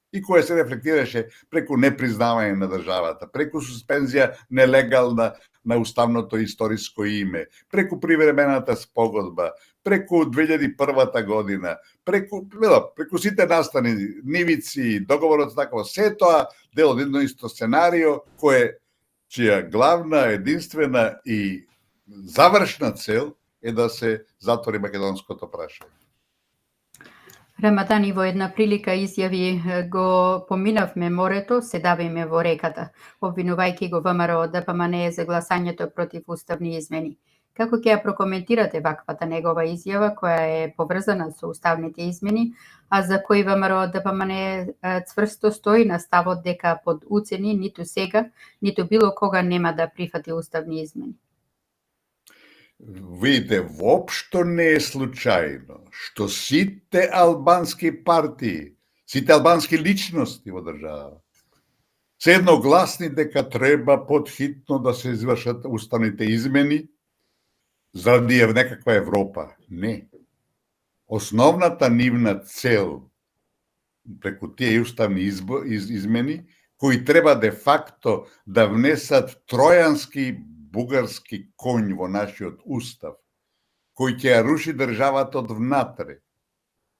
S2: и кој се рефлектираше преку непризнавање на државата, преку суспензија нелегална на уставното историско име, преку привремената спогодба, преку 2001 година, преку сите настани, нивици, договорот такво, се тоа дел од едно исто сценарио чија главна, единствена и завршна цел е да се затвори македонското прашање.
S3: Рамадани во една прилика изјави: го поминавме морето, се давиме во реката, обвинувајќи го ВМРО ДПМН за гласањето против уставни измени. Како ќе ја прокоментирате ваквата негова изјава, која е поврзана со уставните измени, а за кој ВМРО ДПМН цврсто стои на ставот дека под уцени ниту сега, ниту било кога нема да прифати уставни измени?
S2: Видите, воопшто не е случајно што сите албански партии, сите албански личности во држава се едногласни дека треба подхитно да се извршат уставните измени заради некаква Европа. Не. Основната нивна цел преку тие уставни измени, кои треба де факто да внесат тројански бугарски конј во нашиот устав, кој ќе ја руши државата од внатре.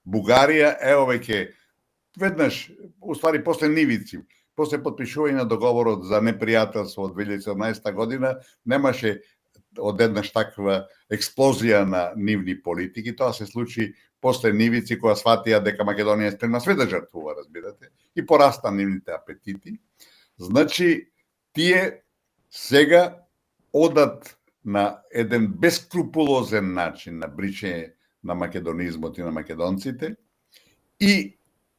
S2: Бугарија, ево веќе, веднаш, уствари после нивици, после подпишување на договорот за непријателство од 2017 година, немаше одеднаш таква експлозија на нивни политики. Тоа се случи после нивици, која сватија дека Македонија е спремна све да жртвува, разбирате, и пораста нивните апетити. Значи, тие сега одат на еден бескрупулозен начин на бричење на македонизмот и на македонците и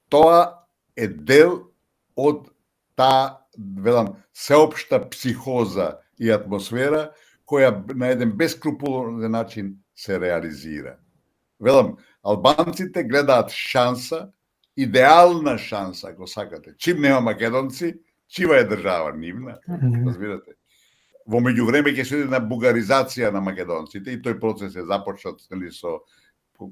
S2: тоа е дел од таа, велам, сеопшта психоза и атмосфера која на еден бескрупулозен начин се реализира. Велам, албанците гледаат шанса, идеална шанса, ако сакате. Чим нема македонци, чива е држава нивна, разбирате. Во меѓувреме ќе се иде на бугаризација на македонците и тој процес е започнат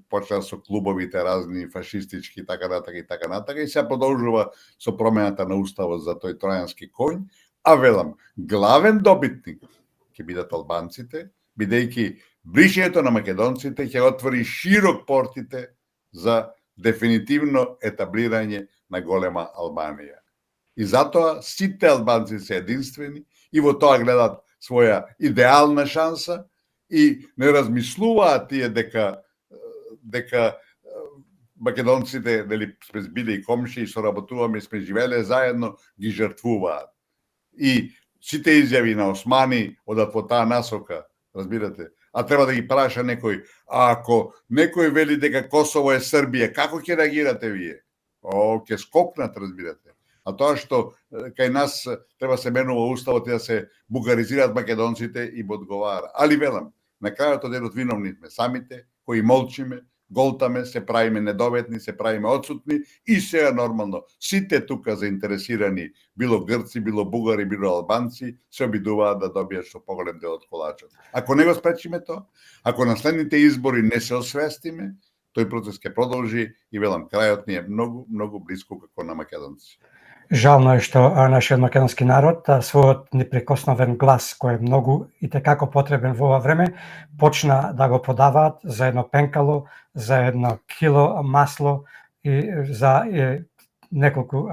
S2: почна со клубовите разни фашистички и така натака и се продолжува со промената на уставот за тој тројански конј, а велам, главен добитник ќе бидат албанците, бидејќи бришењето на македонците ќе отвори широк портите за дефинитивно етаблирање на голема Албанија. И затоа сите албанци се единствени и во тоа гледат своја идеална шанса и не размислуваат тие дека македонците, дали сме били и комши и соработуваме, сме живеле заедно, ги жртвуваат. И сите изјави на Османи одат во таа насока, разбирате. А треба да ги праша некој, ако некој вели дека Косово е Србија, како ќе реагирате вие? Ќе скокнат, разбирате. А тоа што кај нас треба се менува уставот и да се бугаризираат македонците и одговара. Али велам, на крајот од денот виновни сме самите, кои молчиме, голтаме, се правиме недоветни, се правиме отсутни и сега нормално сите тука заинтересирани, било грци, било бугари, било албанци, се обидуваат да добијат што поголем дел од колачот. Ако не го спречиме тоа, ако на следните избори не се освестиме, тој процес ќе продолжи и велам, крајот ни е многу, многу близко како на македонци.
S1: Жално е што нашиот македонски народ својот неприкосновен глас, кој е многу и текако потребен во ова време, почна да го продаваат за едно пенкало, за едно кило масло и за неколку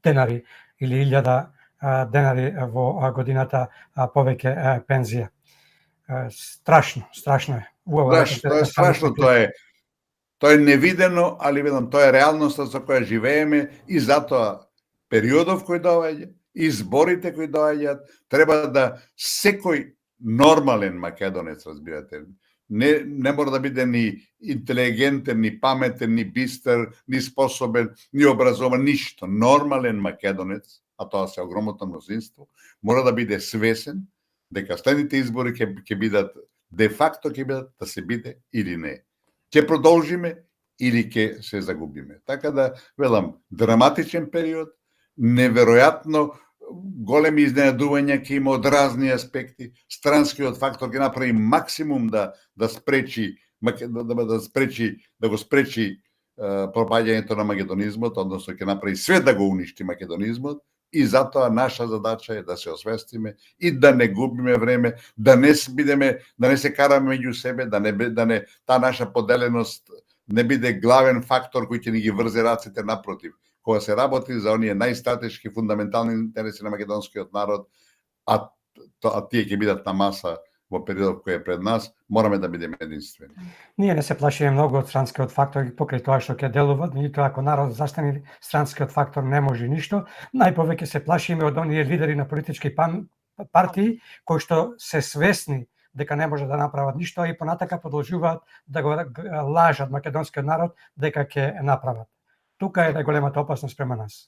S1: денари или 1000 денари во годината повеќе пензија. Страшно е.
S2: Тоа е страшно, тоа е невидено, али велам, тоа е реалноста со која живееме и затоа периодов кој доаѓа, изборите кои доаѓаат, треба да секој нормален македонец, разбирате, не мора да биде ни интелигентен, ни паметен, ни бистер, ни способен, ни образован, ништо. Нормален македонец, а тоа се огромното мнозинство, мора да биде свесен дека следните избори ќе бидат де факто ќе бидат да се биде или не. Ќе продолжиме или ќе се загубиме. Така да велам, драматичен период, неверојатно големи изненадувања ќе има од разни аспекти. Странскиот фактор ќе направи максимум да спречи пропаѓањето на македонизмот, односно ќе направи све да го уништи македонизмот и затоа наша задача е да се освестиме и да не губиме време, да не се караме меѓу себе, таа наша поделеност не биде главен фактор кој ќе ни ги врзе рацете, напротив. Кога се работи за оние најстратешки фундаментални интереси на македонскиот народ, а тие ќе бидат на маса во периодот кој е пред нас, мораме да бидеме единствени.
S1: Ние не се плашиме многу од странскиот фактор покрај тоа што ќе делува, меѓутоа ако народ застане, странскиот фактор не може ништо. Најповеќе се плашиме од оние лидери на политички партии кои што се свесни дека не може да направат ништо и понатака продолжуваат да го лажат македонскиот народ дека ќе направат. Тука е најголемата опасност према нас.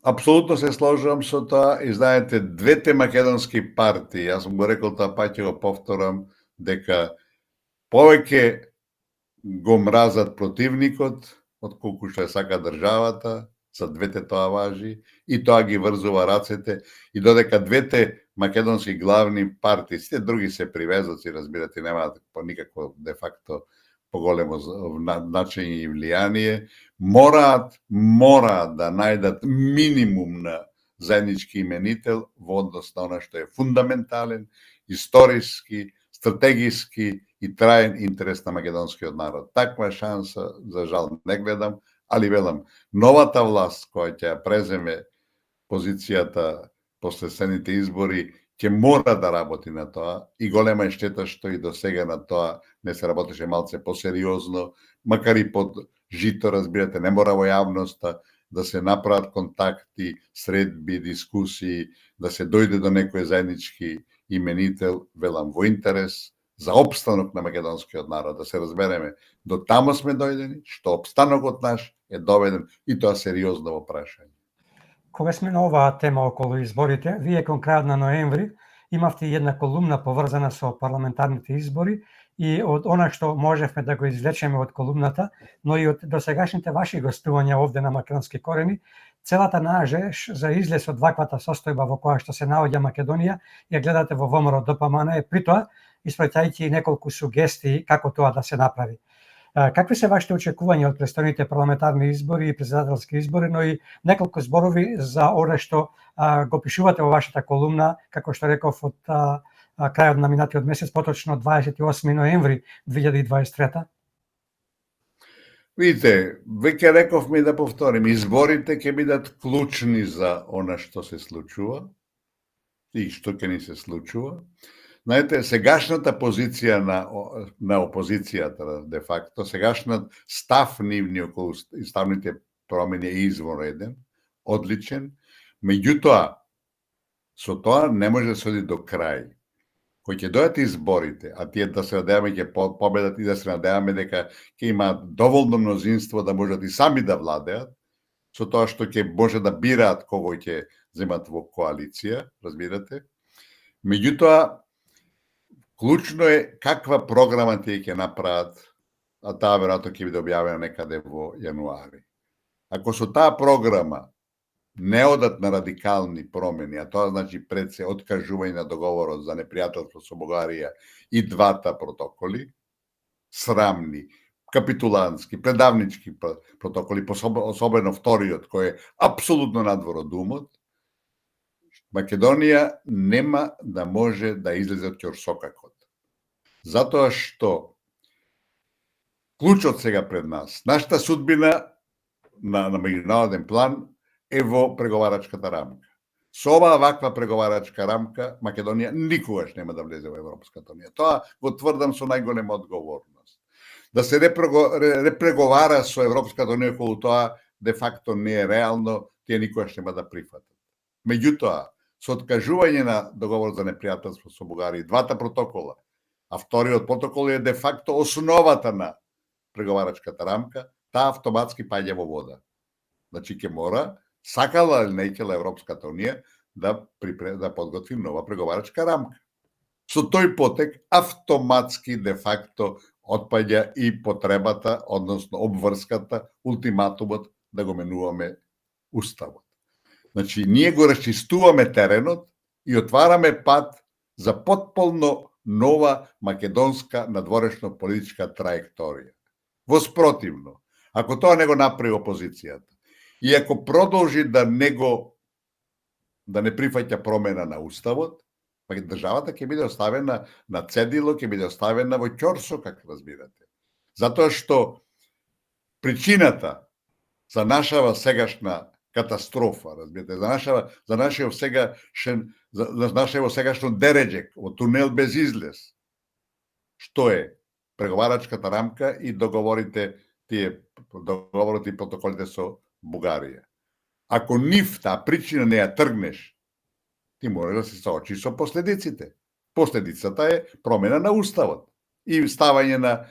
S2: Апсолутно се сложувам со тоа и знаете, двете македонски партии, јас сум го рекол тоа, па ќе го повторам, дека повеќе го мразат противникот од колку што е сака државата, за двете тоа важи, и тоа ги врзува рацете, и додека двете македонски главни партии, сите други се привезоци, разбирате, немаат по никакво де факто поголемо значење и влијание, мораат да најдат минимум на заеднички именител во однос на она што е фундаментален, историски, стратегиски и траен интерес на македонскиот народ. Таква шанса, за жал, не гледам, али велам, новата власт која ќе преземе позицијата после следните избори, ќе мора да работи на тоа и голема е штета што и до сега на тоа не се работеше малце посериозно, макар и под жито, разбирате, не мора во јавноста да се направат контакти, средби, дискусии, да се дојде до некој заеднички именител, велам, во интерес за опстанок на македонскиот народ, да се разбереме, до тамо сме дојдени, што опстанокот наш е доведен и тоа сериозно во прашање.
S1: Кога сме на оваа тема околу изборите, вие кон крајот на ноември имавте една колумна поврзана со парламентарните избори и од она што можевме да го извлечеме од колумната, но и од досегашните ваши гостувања овде на Македонски корени, целата нажеж за излез од ваквата состојба во која што се наоѓа Македонија, ја гледате во ВМРО ДПМН, притоа испраќајќи неколку сугестии како тоа да се направи. Какви се вашите очекувања од престојните парламентарни избори и претседателски избори, но и неколку зборови за она што го пишувате во вашата колумна, како што реков, од крајот на минатиот месец, поточно 28 ноември 2023?
S2: Видите, веќе рековме и да повторим, изборите ќе бидат клучни за она што се случува и што ќе ни се случува. Знаете, сегашната позиција на опозицијата, де факто, сегашниот став нивни околу ставните промени е извонреден, одличен, меѓутоа, со тоа не може да се оди до крај. Кој ќе дојдат изборите, а тие да се надеваме ќе победат и да се надеваме дека ќе имаат доволно мнозинство да можат и сами да владеат, со тоа што ќе може да бираат кого ќе земат во коалиција, разбирате. Меѓутоа, клучно е каква програма тие ќе направат, а таа веројатно ќе биде објавена некаде во јануари. Ако со таа програма не одат на радикални промени, а тоа значи пред се откажување на договорот за непријателство со Бугарија и двата протоколи, срамни, капитулантски, предавнички протоколи, особено вториот, кој е апсолутно надвор од умот, Македонија нема да може да излезе од ќорсокакот. Затоа што клучот сега пред нас, нашата судбина на меѓународен план е во преговарачката рамка. Со оваа ваква преговарачка рамка, Македонија никогаш нема да влезе во Европската унија. Тоа го тврдам со најголема одговорност. Да се репреговара со Европската унија околу тоа, де факто не е реално, тие никогаш нема да прифатат. Меѓутоа, со откажување на договорот за непријателство со Бугарија и двата протокола, а вториот протокол е де факто основата на преговарачката рамка, таа автоматски паѓа во вода. Значи ќе мора, сакала или неќела Европската унија, да подготви нова преговарачка рамка. Со тој потек автоматски де факто отпаѓа и потребата, односно обврската, ултиматумот да го менуваме уставот. Значи, ние го расчистуваме теренот и отвараме пат за потполно нова македонска надворешно политичка траекторија. Воспротивно, ако тоа не го направи опозицијата и ако продолжи да не прифаќа промена на уставот, државата ќе биде оставена на цедило, ќе биде оставена во ќорсокак, разбирате. Затоа што причината за нашава сегашна катастрофа, разбирате, за нашиот сегашно дереđек во тунел без излез, што е преговарачката рамка и договорите и протоколите со Бугарија. Ако нив таа причина не ја тргнеш, ти мора да се соочиш со последиците. Последицата е промена на уставот и ставање на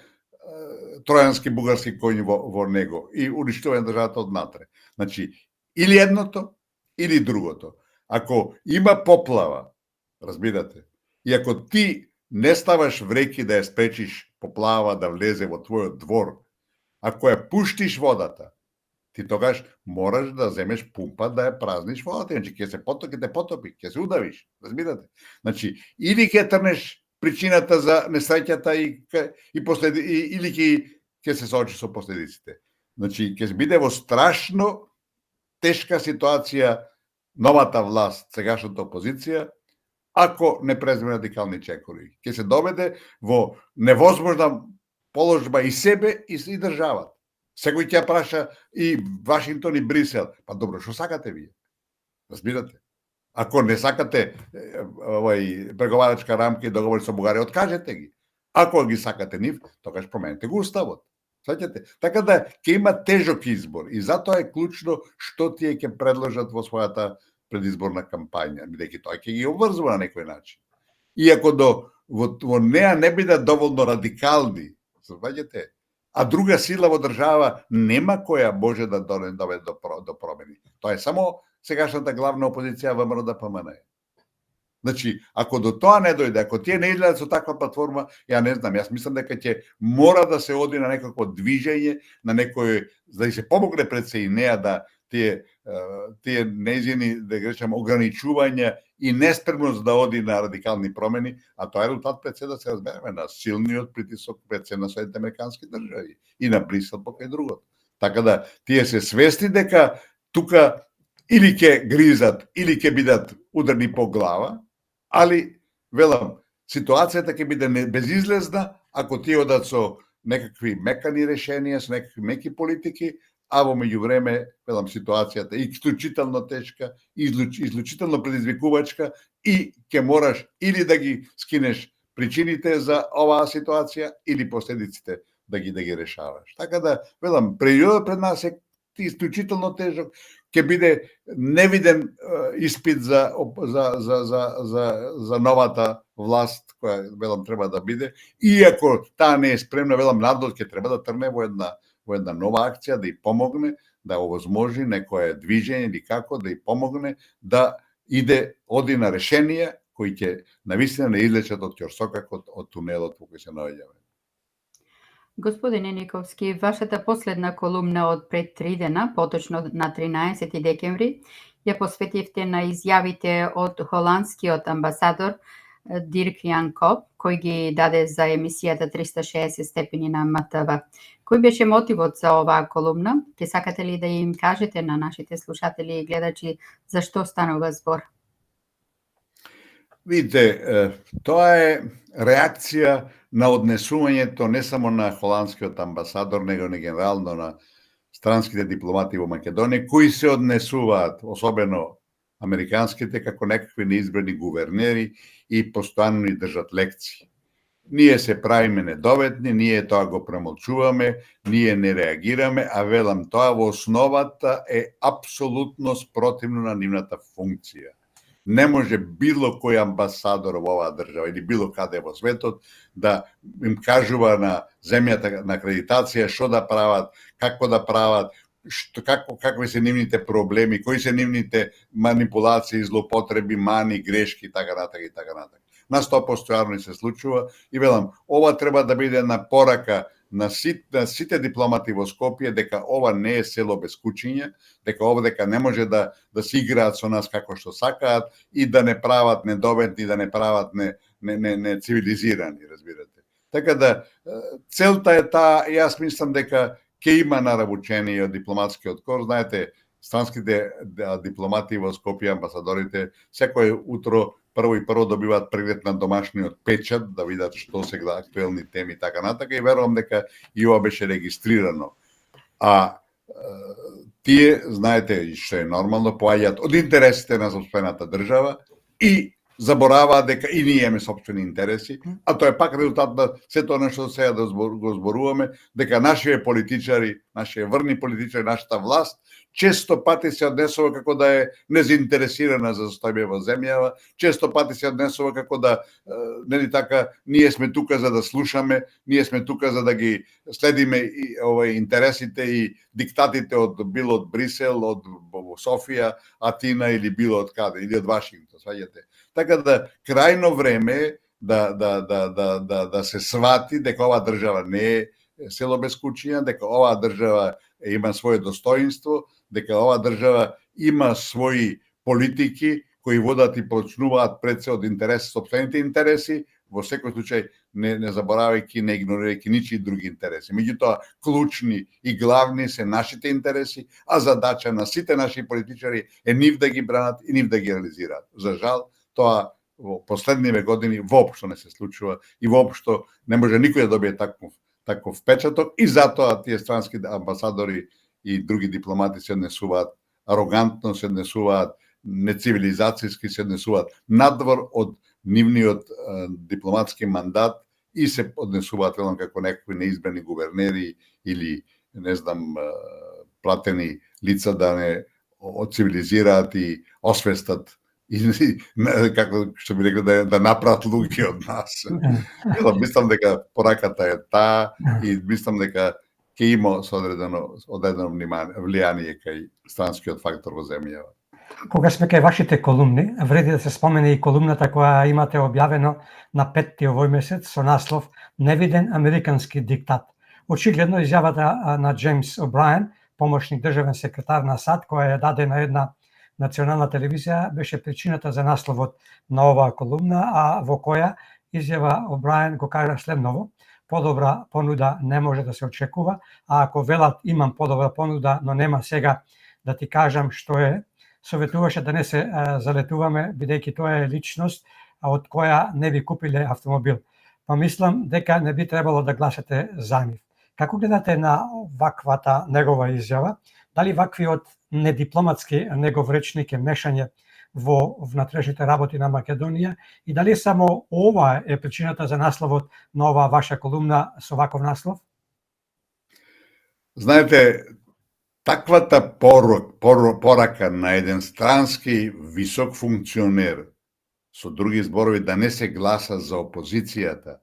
S2: тројански бугарски коњ во него и уништување на државата однатре. Значи, или едното, или другото. Ако има поплава, разбирате, и ако ти не ставаш вреки да ја спречиш поплава да влезе во твојот двор, ако ја пуштиш водата, ти тогаш мораш да земеш пумпа да ја празниш водата, иначе ќе те потопи, ќе се удавиш, разбирате? Значи, или ќе трнеш причината за несреќата или ќе се соочи со последиците. Значи, ќе биде во страшно тешка ситуација новата власт, сегашната опозиција, ако не преземе радикални чекори. Ќе се доведе во невозможна положба и себе и државата. Секој ќе праша и Вашингтон и Брисел. Па добро, што сакате вие? Разбирате? Ако не сакате преговарачка рамка и договор со Бугарија, откажете ги. Ако ги сакате нив, тогаш променете го уставот. Саќате? Така да ќе има тежок избор и затоа е клучно што тие ќе предложат во својата предизборна кампања, бидејќи тоа ќе ги обврзува на некој начин. И ако во неа не бидат доволно радикални, саќате, а друга сила во држава нема која може да доведе до промени. Тоа е само сегашната главна опозиција ВМРО-ДПМН. Значи, ако до тоа не дојде, ако тие не излезат со таква платформа, ја не знам, јас мислам дека ќе мора да се оди на некакво движење, на некој, за да се помогне пред се и неа да тие нејзини, да речем, ограничувања и неспремност да оди на радикални промени, а тоа е резултат пред се да се разбереме на силниот притисок пред се на Соединетите американски држави и на Брисел покај другото. Така да тие се свесни дека тука или ќе гризат, или ќе бидат ударни по глава, али, велам, ситуацијата ќе биде безизлезна ако тие одат со некакви мекани решенија, со некакви меки политики, а во меѓувреме, велам, ситуацијата е исклучително тешка, исклучително предизвикувачка и ќе мораш или да ги скинеш причините за оваа ситуација или последиците да ги решаваш. Така да, велам, периодот пред нас е исклучително тежок, ќе биде невиден испит за новата власт која, велам, треба да биде, иако таа не е спремна, велам, надолу ќе треба да трне во една нова акција, да ја помогне, да овозможи некое движење или како да и помогне да оди на решенија кои ќе навистина не излечат од ќорсокакот, од тунелот во кој се наоѓаме.
S3: Господине Никовски, вашата последна колумна од пред 3 дена, поточно на 13 декември, ја посветивте на изјавите од холандскиот амбасадор Дирк Јан Коп, кој ги даде за емисијата 360 степени на МТВ. Кој беше мотивот за оваа колумна? Ке сакате ли да им кажете на нашите слушатели и гледачи зашто станува збор?
S2: Видите, тоа е реакција на однесувањето не само на холандскиот амбасадор, него и генерално на странските дипломати во Македонија, кои се однесуваат, особено американските, како некакви неизбрани гувернери и постојано ни држат лекции. Ние се правиме недоветни, ние тоа го премолчуваме, ние не реагираме, а велам тоа во основата е апсолутно спротивно на нивната функција. Не може било кој амбасадор во оваа држава или било каде во светот да им кажува на земјата на акредитација што да прават, како да прават, какви се нивните проблеми, кои се нивните манипулации, злоупотреби, мани, грешки, така натаму. Нас тоа постојано се случува и велам, ова треба да биде на порака на сите дипломати во Скопје дека ова не е село без кучиња, дека не може да се играат со нас како што сакаат и да не прават недоветни, да не прават не цивилизирани, разбирате. Така да целта е таа, јас мислам дека ќе има наравучение од дипломатскиот кор, знаете, странските дипломати во Скопје, амбасадорите, секој утро прво добиваат преглед на домашниот печат, да видат што се актуелни теми, така натака, и верувам дека и ова беше регистрирано. А тие, знаете, што е нормално, поаѓаат од интересите на сопствената држава и забораваат дека и ние имаме сопствени интереси, а тоа е пак резултат на сето нешто сега да го зборуваме, дека нашите политичари, нашите врни политичари, нашата власт, често пати се однесува како да е незаинтересирана за состојбе во земјава, често пати се однесува како да, нели така, ние сме тука за да слушаме, ние сме тука за да ги следиме интересите и диктатите од било од Брисел, од Софија, Атина или било од каде, или од Вашингтон, сваѓате. Така да крајно време е да се свати дека оваа држава не е село без кучиња, дека оваа држава има свое достоинство, дека оваа држава има своји политики кои водат и почнуваат пред се од интерес, сопствените интереси, во секој случај не заборавајќи, не игнорирајќи ничии други интереси. Меѓутоа, клучни и главни се нашите интереси, а задача на сите наши политичари е нив да ги бранат и нив да ги реализираат. За жал, тоа во последниве години воопшто не се случува и воопшто не може никој да добие таков печаток и затоа тие странски амбасадори и други дипломати се однесуваат арогантно, се однесуваат нецивилизацијски, се однесуваат надвор од нивниот дипломатски мандат и се однесуваат како некакви неизбрани гувернери или, не знам, платени лица да не оцивилизираат и освестат и како што би рекли да направат луѓе од нас. Мислам дека пораката е таа и мислам дека ќе има одредено влијание кај странскиот фактор во земјава.
S1: Кога сме кај вашите колумни, вреди да се спомене и колумната која имате објавено на 5 овој месец со наслов "Невиден американски диктат". Очигледно изјавата на Джеймс О'Брајен, помошник државен секретар на САД, која ја даде на една национална телевизија, беше причината за насловот на оваа колумна, а во која изјава О'Брајен го кажа следново: "Подобра понуда не може да се очекува, а ако велат имам подобра понуда, но нема сега да ти кажам што е, советуваше да не се залетуваме, бидејќи тоа е личност од која не би купиле автомобил. Па мислам дека не би требало да гласате за нив." Како гледате на ваквата негова изјава? Дали ваквиот недипломатски негов речник е мешање во внатрешните работи на Македонија и дали само ова е причината за насловот на оваа ваша колумна со ваков наслов?
S2: Знаете, таквата порака на еден странски висок функционер, со други зборови да не се гласа за опозицијата,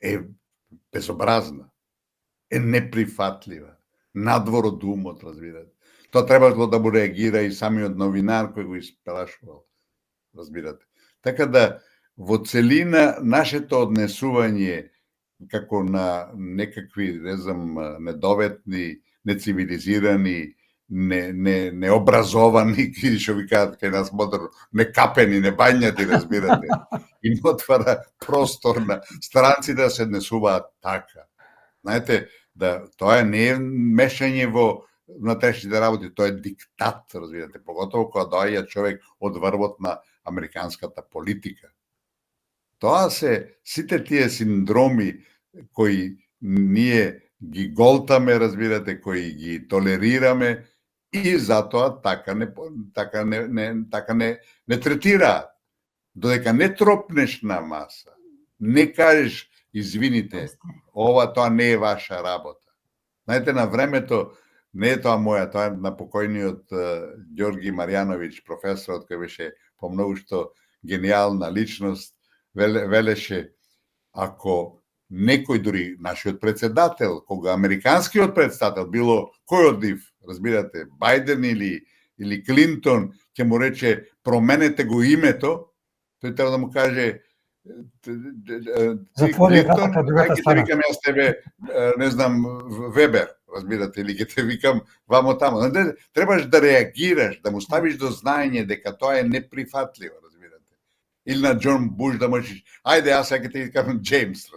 S2: е безобразна, е неприфатлива. надвор од умот, разбирате. Тоа требало да му реагира и самиот новинар кој го испрашувал, разбирате. Така да, во целина, нашето однесување како на некакви, не знам, недоветни, нецивилизирани, необразовани, што ви кажат кај нас модерно, некапени, небањати, разбирате. И не отвара простор на странци да се однесуваат така. Знаете, да тоа не е мешање во внатрешните работи, тоа е диктат, разбирате, поготово кога доаѓа човек од врвот на американската политика. Тоа се сите тие синдроми кои ние ги голтаме, разбирате, кои ги толерираме и затоа така не третираат. Додека не тропнеш на маса, не кажеш извините, тоа не е ваша работа. Знаете, на времето, не е тоа моја, тоа е на покојниот Ѓорги Марјановиќ, професорот кој беше по многу што гениална личност, велеше, ако некој, дури нашиот председател, кога американскиот председател, било кој од нив, разбирате, Бајден или Клинтон, ќе му рече променете го името, тој треба да му каже
S1: Затвори
S2: Клинтон,
S1: вратата другата
S2: ќе
S1: страна.
S2: викам јас тебе, не знам, Вебер, разбирате, или ќе те викам вамо тамо. Требаш да реагираш, да му ставиш до знаење дека тоа е неприфатливо, разбирате. Или на Џон Буш да можеш, ајде, јас сега ќе те викам Джеймс,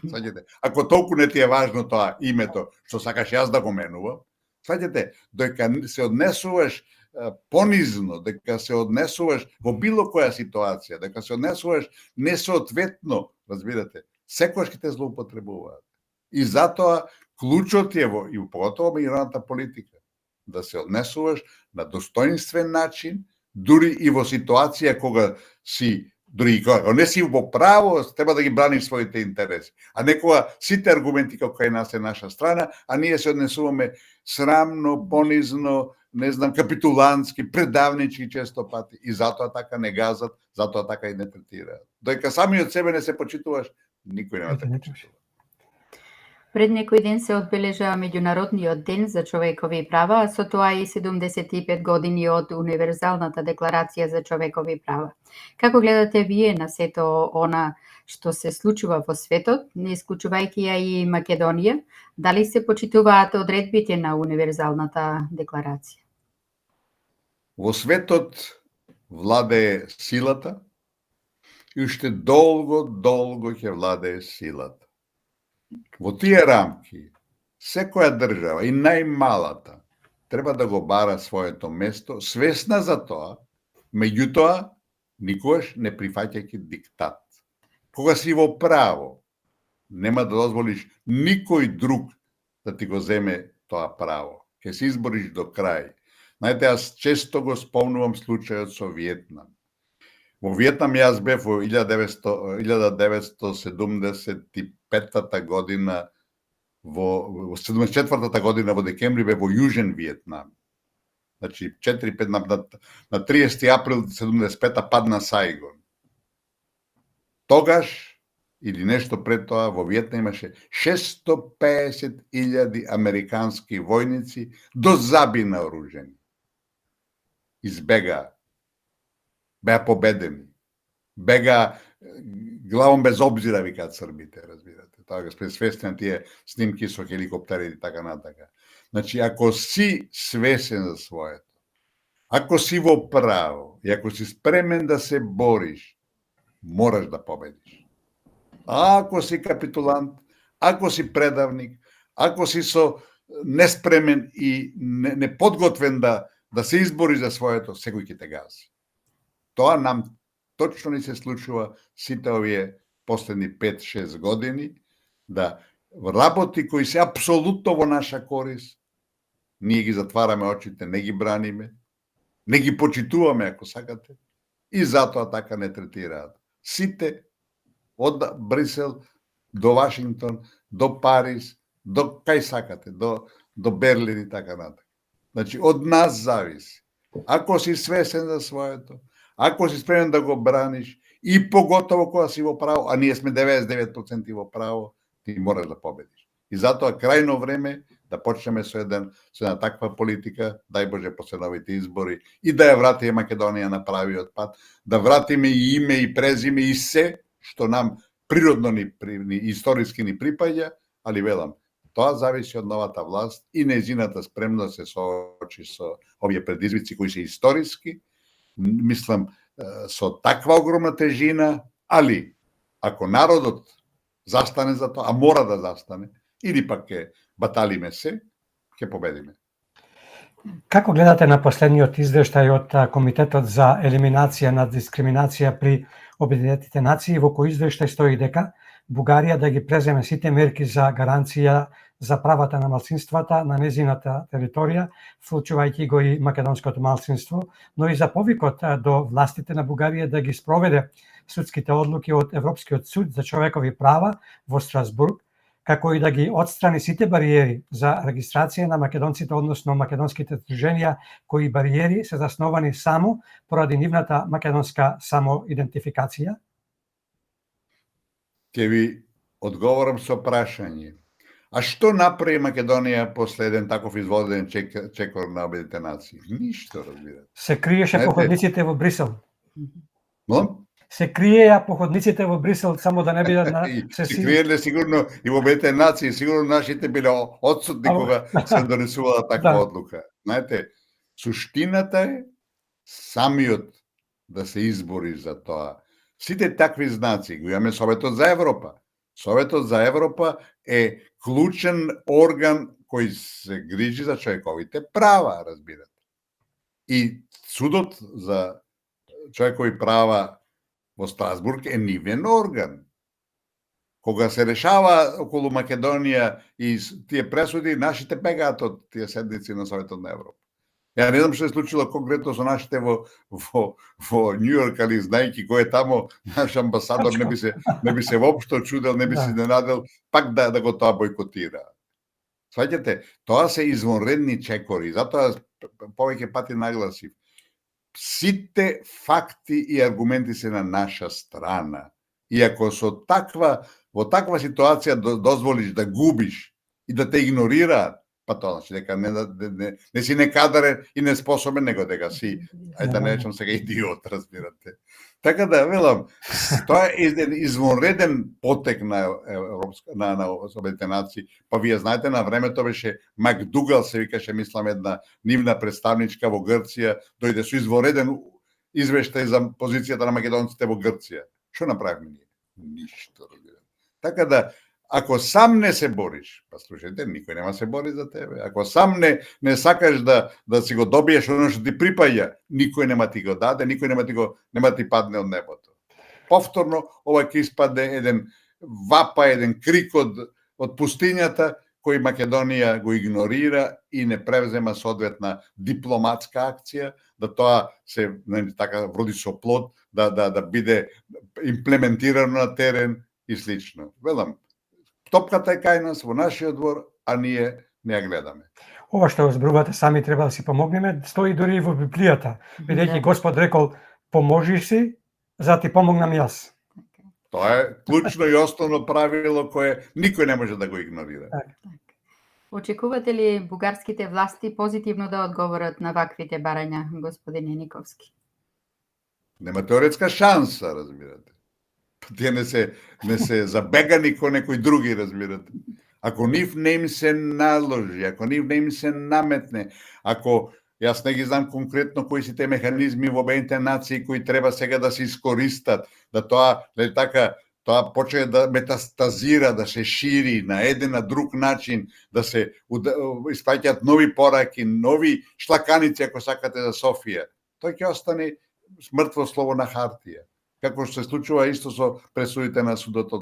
S2: разбирате. Ако толку не ти е важно тоа името, што сакаш јас да го менувам, сваќате, дека се однесуваш понизно, дека се однесуваш во било која ситуација, дека се однесуваш несоодветно, разбирате, секогаш ќе те злоупотребуваат. И затоа клучот е и поготово меѓународната политика, да се однесуваш на достоинствен начин, дури и во ситуација кога си, дури и кога не си во право, треба да ги браниш своите интереси. А не кога сите аргументи како кај нас е наша страна, а ние се однесуваме срамно, понизно, не знам, капитулантски, предавнички често пати. И затоа така не газат, затоа така и не третираат. Додека сами од себе не се почитуваш, никој нема да те почитува.
S3: Пред некој ден се одбележа Меѓународниот ден за човекови права, а со тоа и 75 години од Универзалната декларација за човекови права. Како гледате вие на сето она што се случува во светот, не исклучувајќи ја и Македонија, дали се почитуваат одредбите на Универзалната декларација?
S2: Во светот владее силата и уште долго ќе владее силата. Во тие рамки, секоја држава, и најмалата, треба да го бара своето место, свесна за тоа, меѓутоа, никогаш не прифаќајќи диктат. Кога си во право, нема да дозволиш никој друг да ти го земе тоа право. Ке се избориш до крај. Знаете, јас често го спомнувам случајот со Виетнам. Во Виетнам јас бев во 1975 година, во 74-та година во декември бев во Јужен Виетнам. Значи, 4-5 на 30 април 75-та падна Сајгон. Тогаш, или нешто пред тоа, во Виетнам имаше 650.000 американски војници до заби наоружени. Избегаа. Беа победени. Бега главом без обзира, викаат србите, разбирате. Тоа го свестен тие снимки со хеликоптери и така натака. Значи, ако си свесен за своето, ако си во право и ако си спремен да се бориш, мораш да победиш. А ако си капитулант, ако си предавник, ако си со неспремен и неподготвен да се избори за своето, секој ќе те гази. Тоа нам точно ни се случува сите овие последни 5-6 години, да работи кои се апсолутно во наша корис, ние ги затвараме очите, не ги браниме, не ги почитуваме, ако сакате, и затоа така не третираат. Сите, од Брисел до Вашингтон, до Париз, до кај сакате, до Берлин и така натака. Значи, од нас зависи. Ако си свесен за своето, ако си спремен да го браниш, и поготово кога си во право, а ние сме 99% во право, ти мораш да победиш. И затоа крајно време да почнеме со една таква политика, дај Боже после новите избори, и да ја вратиме Македонија на правиот пат, да вратиме и име и презиме и се што нам природно историски ни припаѓа, али велам, тоа зависи од новата власт и нејзината спремност да се соочи со овие предизвици кои се историски, мислам, со таква огромна тежина, али ако народот застане за тоа, а мора да застане, или пак ќе баталиме се, ќе победиме.
S1: Како гледате на последниот извештај од Комитетот за елиминација на дискриминација при Обединетите нации, во кој извештај стои дека Бугарија да ги преземе сите мерки за гаранција за правата на малцинствата на незината територија, вклучувајќи го и македонското малцинство, но и за повикот до властите на Бугарија да ги спроведе судските одлуки од Европскиот суд за човекови права во Страсбург, како и да ги отстрани сите бариери за регистрација на македонците, односно македонските здруженија, кои бариери се засновани само поради нивната македонска самоидентификација?
S2: Ќе ви одговорам со прашање. А што направи Македонија после еден таков изводен чекор на Обединетите нации? Ништо, разбирате.
S1: Се криеше по ходниците во Брисел.
S2: Но?
S1: Се криеја по ходниците во Брисел само да не бидат на
S2: се криеле сигурно и во Обединетите нации, сигурно нашите биле отсутни кога се донесувала таква одлука. Знаете, суштината е самиот да се избори за тоа. Сите такви знаци го имаме Советот за Европа. Советот за Европа е клучен орган кој се грижи за човековите права, разбирате. И судот за човекови права во Страсбург е нивен орган. Кога се решава околу Македонија и тие пресуди, нашите бегаат од тие седници на Советот на Европа. Ја не знам што се случило конкретно со нашите во Њу Йорк, али знајќи кој е тамо, наш амбасадор не би се воопшто чудел, не би се изненадел, пак да го тоа бойкотира. Сваќате, тоа се извонредни чекори, затоа повеќе пати нагласив. Сите факти и аргументи се на наша страна. И ако во таква ситуација дозволиш да губиш и да те игнорираат, па тоа значи дека не си некадарен и неспособен, него дека си, ајде да не речам сега идиот, разбирате. Така да, велам, тоа е еден извонреден потек на Обединетите нации, па вие знаете, на времето беше Макдугал, се викаше, мислам, една нивна представничка во Грција, дојде со извонреден извештај за позицијата на македонците во Грција. Што направиме ние? Ништо, разбирате. Така да, ако сам не се бориш, па слушайте, никој нема се бори за тебе. Ако сам не сакаш да си го добиеш оно што ти припаѓа, никој нема ти го даде, никој нема ти падне од небото. Повторно, ова ќе испаде еден вапа, еден крик од пустињата, кој Македонија го игнорира и не превзема соодветна дипломатска акција, да тоа се така вроди со плод, да биде имплементирано на терен и слично. Велам, топката е кај нас во нашиот двор, а ние не ја гледаме.
S1: Ова што зборувате, сами треба да си помогнеме, стои дури и во Библијата, бидејќи Господ рекол, поможи си, за да ти помогнам јас.
S2: Тоа е клучно и основно правило кое никој не може да го игнорира.
S3: Очекувате ли бугарските власти позитивно да одговорат на ваквите барања, господине Никовски?
S2: Нема теоретска шанса, разбирате. Тие не се забегани ко некои други, разбирате. Ако нив не им се наложи, ако нив не им се наметне, ако јас не ги знам конкретно кои се те механизми во Обединетите нации кои треба сега да се искористат, да тоа почне да метастазира, да се шири на еден на друг начин, да се испаќаат нови пораки, нови шлаканици, ако сакате, за Софија. Тој ќе остане мртво слово на хартија. Како што се случува исто со пресудите на судот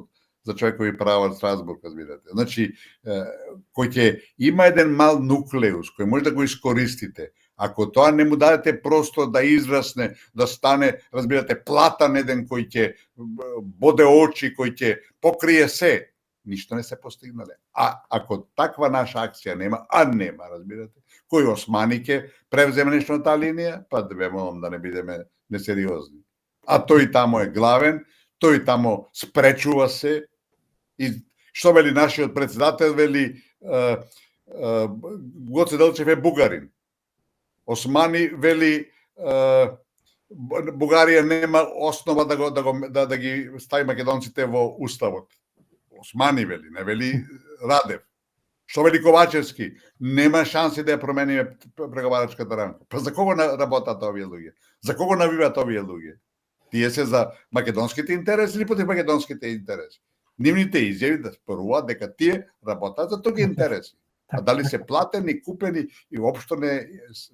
S2: за човекови права од Страсбург, разбирате. Значи, кој ќе има еден мал нуклеус, кој може да го искористите, ако тоа не му дадете просто да израсне, да стане, разбирате, платан еден кој ќе боде очи, кој ќе покрие се, ништо не се постигнале. А ако таква наша акција нема, разбирате, кој османи ќе превземе нешто на таа линија, па да ве молам да не бидеме несериозни. А тој тамо е главен, тој тамо спречува се, и што вели нашиот председател, вели Гоце Делчев е бугарин. Османи вели Бугарија нема основа да ги стави македонците во уставот. Османи вели, не вели Радев. Што вели Ковачевски? Нема шанси да ја промениме преговарачката рамка. Па за кого работат овие луѓе? За кого навиват овие луѓе? Тие се за македонските интереси или против македонските интереси? Нивните изјави да споруваат дека тие работат за тоги интереси. А дали се платени, купени и воопшто не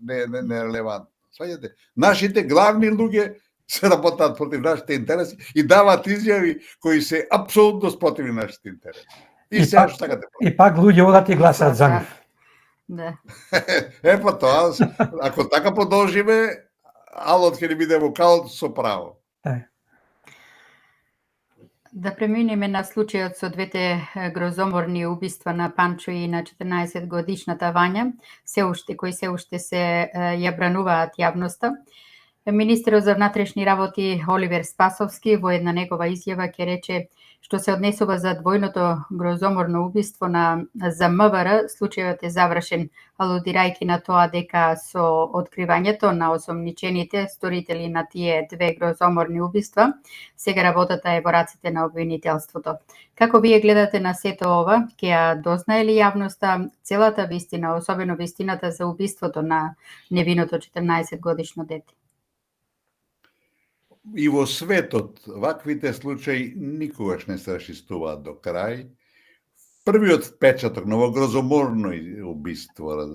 S2: релевантно. Сваѓате, нашите главни луѓе се работат против нашите интереси и дават изјави кои се апсолутно спротивни нашите интереси.
S1: И пак луѓе одат и гласат за нив.
S3: Да.
S2: Па тоа, ако така продолжиме, алот ќе ни биде во калот со право.
S3: Да преминеме на случајот со двете грозоморни убиства на Панчо и на 14 годишната Вања, кои се уште се ја брануваат јавноста. Министерот за внатрешни работи Оливер Спасовски во една негова изјава ќе рече што се однесува за двојното грозоморно убиство за МВР, случајот е завршен, алудирајќи на тоа дека со откривањето на осомничените сторители на тие две грозоморни убиства, сега работата е во раците на обвинителството. Како вие гледате на сето ова? Ќе ја дознае ли јавноста целата вистина, особено вистината за убиството на невиното 14 годишно дете?
S2: И во светот ваквите случаи никогаш не се расчистуваат до крај. Првиот впечаток на грозоморни убиства,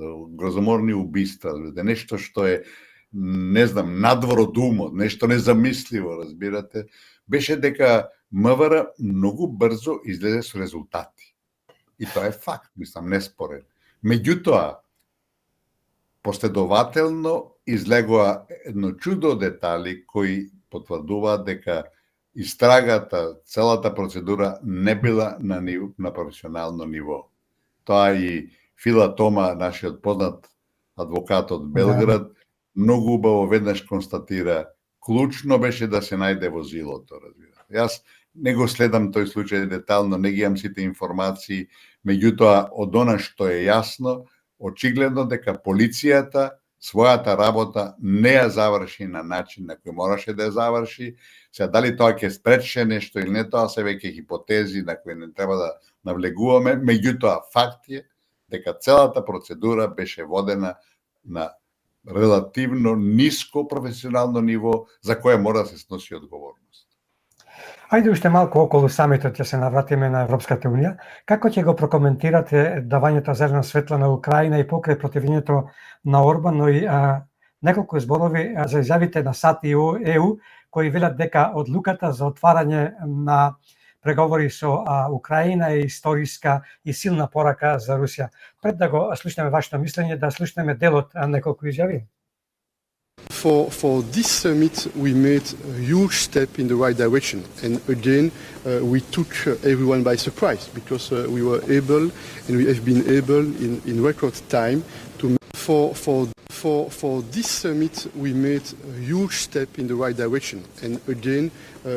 S2: нешто што е, не знам, надвор од умот, нешто незамисливо, разбирате, беше дека МВР многу брзо излезе со резултати. И тоа е факт, мислам, неспорен. Меѓутоа, последователно излегоа едно чудо детали кои потврдуваат дека истрагата, целата процедура не била на професионално ниво. Тоа и Фила Тома, нашиот познат адвокат од Белград, многу убаво веднаш констатира, клучно беше да се најде возилото, разбира. Јас не го следам тој случај детално, не ги имам сите информации, меѓутоа од она што е јасно, очигледно дека полицијата својата работа не ја заврши на начин на кој мораше да ја заврши. Сега, дали тоа ќе спрече нешто или не, тоа се веќе хипотези на кои не треба да навлегуваме, меѓутоа факт е дека целата процедура беше водена на релативно ниско професионално ниво за кое мора да се сноси одговорност.
S1: Ајде уште малку околу самитот ќе се навратиме на Европската унија. Како ќе го прокоментирате давањето зелена светла на Украина и покрај противењето на Орбан, но и неколку зборови за изјавите на САД и ЕУ кои велат дека одлуката за отварање на преговори со Украина е историска и силна порака за Русија. Пред да го слушнеме вашето мислење, да слушнеме дел од неколку изјави.
S5: For this summit, we made a huge step in the right direction. And again, we took everyone by surprise because we were able, and we have been able in record time to for this summit, we made a huge step in the right direction. And again,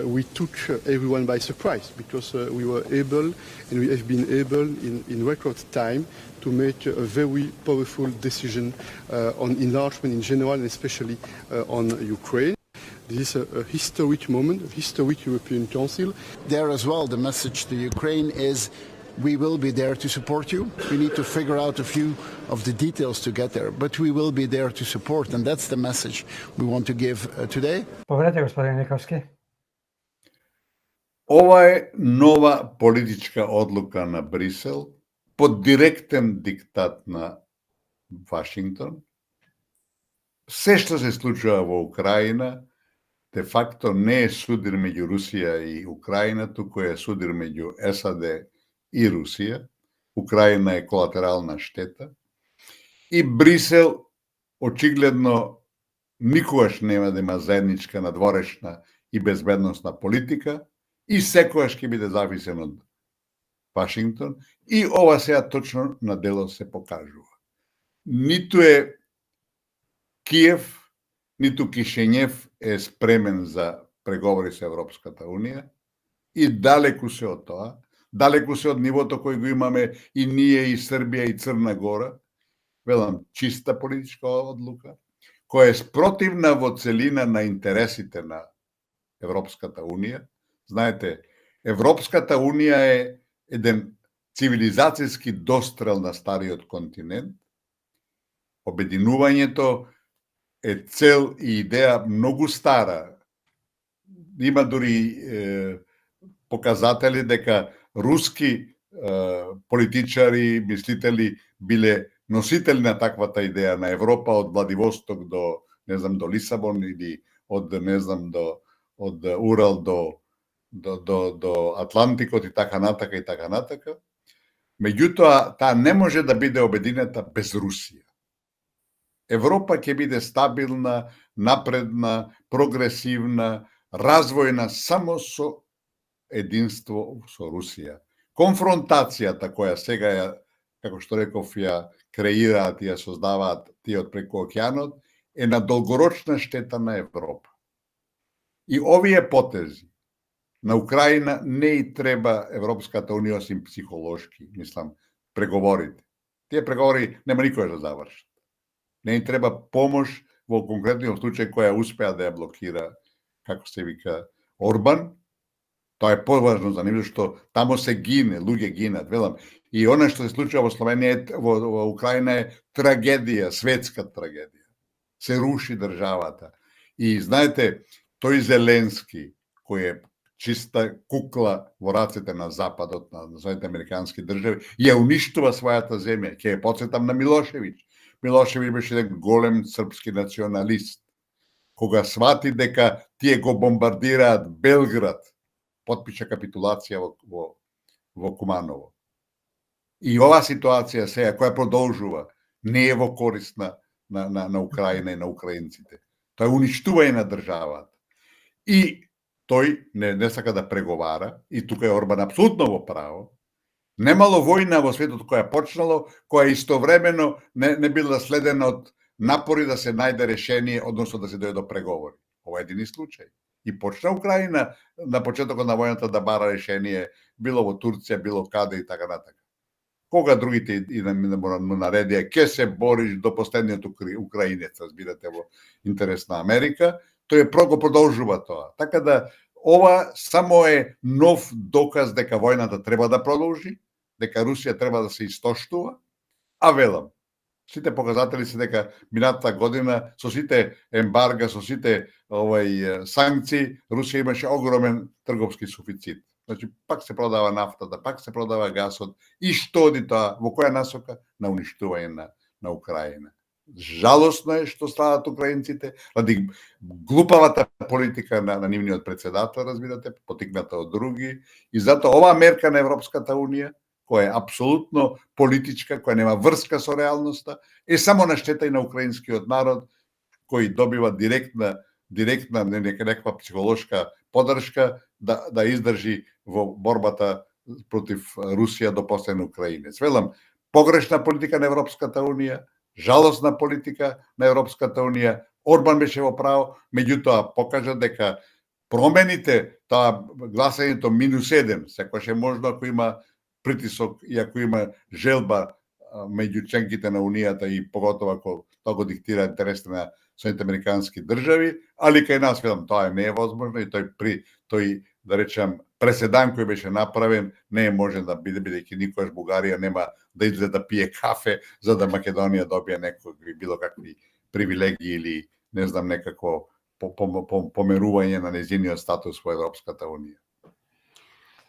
S5: we took everyone by surprise because we were able, and we have been able in record time to make a very powerful decision on enlargement in general, and especially on Ukraine. This is a historic moment, a historic European Council.
S6: There as well, the message to Ukraine is we will be there to support you. We need to figure out a few of the details to get there, but we will be there to support, and that's the message we want to give today.
S1: Povedете, господин Никовски.
S2: Ова е нова политичка одлука на Брисел под директен диктат на Вашингтон. Се што се случува во Украина, де факто не е судир меѓу Русија и Украина, туку е судир меѓу САД и Русија. Украина е колатерална штета. И Брисел очигледно никогаш нема да има заедничка надворешна и безбедносна политика и секогаш ќе биде зависен од Вашингтон. И ова сега точно на дело се покажува. Ниту е Киев, ниту Кишинев е спремен за преговори со Европската унија и далеку се од тоа. далеку се од нивото кој го имаме и ние, и Србија, и Црна Гора. Велам, чиста политичка одлука, која е спротивна во целина на интересите на Европската Унија. Знаете, Европската Унија е еден цивилизацијски дострел на стариот континент. Обединувањето е цел и идеја многу стара. Има дури показатели дека руски политичари, мислители биле носители на таквата идеја на Европа од Владивосток до, не знам, до Лисабон или од, не знам, од Урал до Атлантикот и така натака и така натака. Меѓутоа, таа не може да биде обединета без Русија. Европа ќе биде стабилна, напредна, прогресивна, развојна само со единство со Русија. Конфронтацијата која сега ја, како што реков, ја креираат и ја создаваат тие од преку океанот, е на долгорочна штета на Европа. И овие потези на Украина не и треба Европската Унија осим психолошки, мислам, преговорите. Тие преговори нема никој да завршат. Не им треба помош во конкретниот случај која успеа да ја блокира, како се вика, Орбан. Тоа е поважно за нив, што тамо се гине, луѓе гинат, велам. И она што се случува во Словенија, во Украина е трагедија, светска трагедија. Се руши државата. И знаете, тој Зеленски, кој е чиста кукла во рацете на Западот, на Соединетите американски држави, ја уништува својата земја. Ќе ја потсетам на Милошевиќ. Милошевиќ беше еден голем српски националист. Кога свати дека тие го бомбардираат Белград, потпиша капитулација во Куманово. И ова ситуација сега, која продолжува, не е во корист на Украина и на украинците. Тоа е уништување на државата. И тој не сака да преговара, и тука е Орбан апсолутно во право. Немало војна во светот која почнало, која истовремено не била следена од напори да се најде решение, односно да се дојде до преговори. Ова е едини случај. И почна Украина на почетокот на војната да бара решение, било во Турција, било каде и така натака. Кога другите и да му наредија, ке се бориш до последниот украинец, разбирате, во интерес на Америка, тој го продолжува тоа. Така да, ова само е нов доказ дека војната треба да продолжи, дека Русија треба да се истоштува, а велам, сите показатели се дека минатата година со сите ембарга, со сите санкции, Русија имаше огромен трговски суфицит. Значи, пак се продава нафтата, пак се продава гасот. И што оди тоа? Во која насока? На уништување на Украина. Жалосно е што стават украинците, ради глупавата политика на нивниот председател, разбирате, потикната од други. И затоа оваа мерка на Европската Унија, која е апсолутно политичка, која нема врска со реалноста, е само на штета и на украинскиот народ, кој добива директна некаква психолошка поддршка да издржи во борбата против Русија до последен украинец. Велам, погрешна политика на Европската Унија, жалосна политика на Европската Унија. Орбан беше во право, меѓутоа покажа дека промените, тоа гласањето -1, секогаш е можно ако има притисок и ако има желба меѓу членките на Унијата и поготово ако тоа го диктира интересите на Соединетите американски држави, али кај нас велам тоа не е возможно и тој да речам преседан кој беше направен не е можен да биде, бидејќи никогаш Бугарија нема да излезе да пие кафе за да Македонија добие некои било какви привилегии или не знам некако померување на нејзиниот статус во Европската Унија.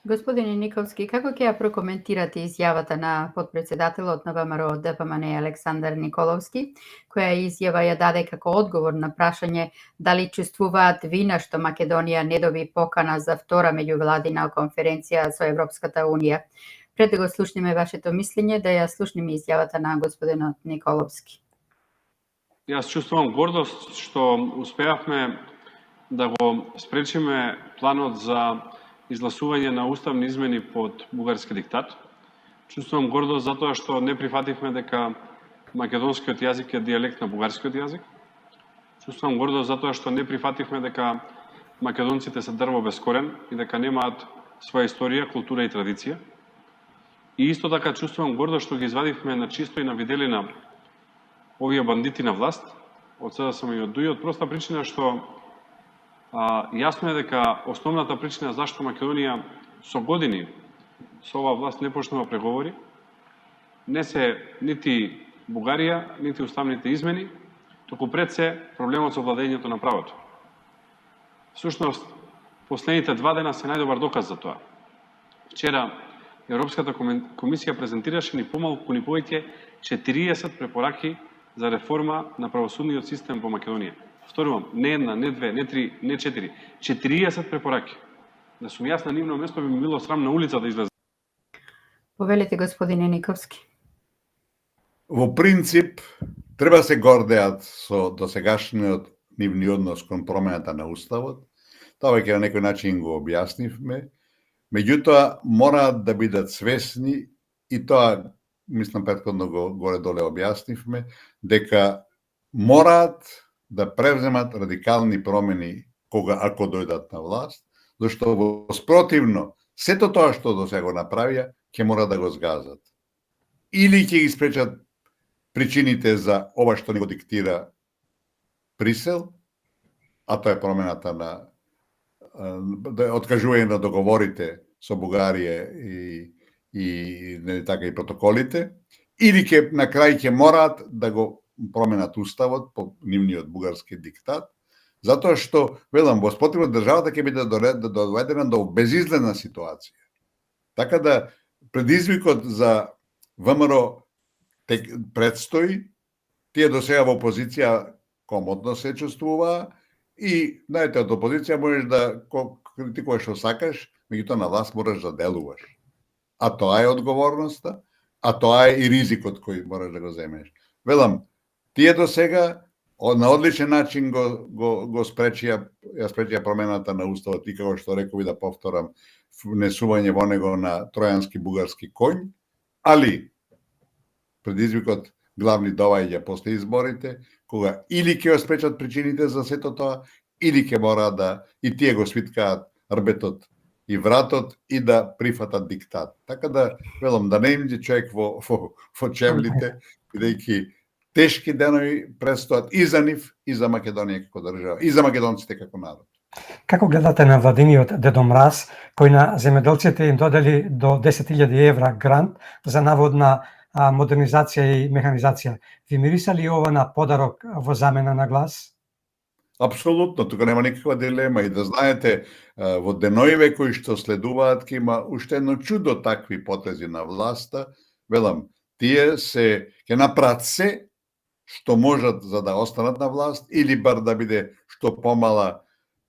S3: Господине Николски, како ќе ја прокоментирате изјавата на подпредседателот на ВМРО ДПМН Александар Николовски, која изјава ја даде како одговор на прашање дали чувствуваат вина што Македонија не доби покана за втора меѓувладина конференција со Европската Унија. Пред да го слушнеме вашето мислење, да ја слушнеме изјавата на господинот Николовски.
S7: Јас чувствувам гордост што успеавме да го спречиме планот за изгласување на уставни измени под бугарски диктат. Чувствувам гордост затоа што не прифативме дека македонскиот јазик е дијалект на бугарскиот јазик. Чувствувам гордост затоа што не прифативме дека македонците се дрво без корен и дека немаат своја историја, култура и традиција. И исто така чувствувам гордост што ги извадивме на чисто и на виделина овие бандити на власт, од СДСМ и од ДУИ, од проста причина што јасно е дека основната причина зашто Македонија со години со оваа власт не почнува преговори, не се нити Бугарија, нити уставните измени, туку пред се проблемот со владењето на правото. Всушност, последните 2 дена се најдобар доказ за тоа. Вчера Европската комисија презентираше ни помалку ни повеќе 40 препораки за реформа на правосудниот систем во Македонија. Повторувам, не една, не две, не три, не 4, 40 препораки. Да сум јас на нивно место би ми било срам на улица да излезе.
S3: Повелете, господине Никовски.
S2: Во принцип, треба се гордеат со досегашниот нивни однос кон промената на Уставот. Тоа веќе на некој начин го објаснивме. Меѓутоа, мораат да бидат свесни, и тоа, мислам, претходно го горе-доле објаснивме, дека мораат да превземат радикални промени ако дојдат на власт, зашто во спротивно, сето тоа што до сега го направија, ќе мора да го згазат. Или ќе ги спречат причините за ова што ни го диктира Брисел, а тоа е промената на откажување на договорите со Бугарија и така и протоколите, или на крај ќе мораат да го променат уставот по нивниот бугарски диктат, затоа што, велам, во спротивно државата ќе биде доведена до безизлезна ситуација. Така да предизвикот за ВМРО предстои, тие до сега во опозиција комотно се чувствуваа и, знаете, од опозиција можеш да критикуваш што сакаш, меѓутоа на власт можеш да делуваш. А тоа е одговорноста, а тоа е и ризикот кој можеш да го земеш. Велам, тие до сега на одличен начин го спречија промената на уставот и како што рекови да повторам, внесување во него на тројански бугарски коњ, али предизвикот главни доаѓа после изборите, кога или ќе спречат причините за сето тоа, или ќе мора да и тие го свиткаат рбетот и вратот и да прифатат диктат. Така да, велам, да не имде човек во чевлите, бидејќи тешки денови престоат и за нив, и за Македонија како држава, и за македонците како народ.
S1: Како гледате на владиниот Дедо Мраз, кој на земјоделците им додели до 10.000 евра грант за наводна модернизација и механизација? Ви мириса ли ова на подарок во замена на глас?
S2: Апсолутно, тука нема никаква дилема и да знаете, во деноиве кои што следуваат ќе има уште едно чудо такви потези на власта. Велам, тие ќе направат се што можат за да останат на власт или бар да биде што помала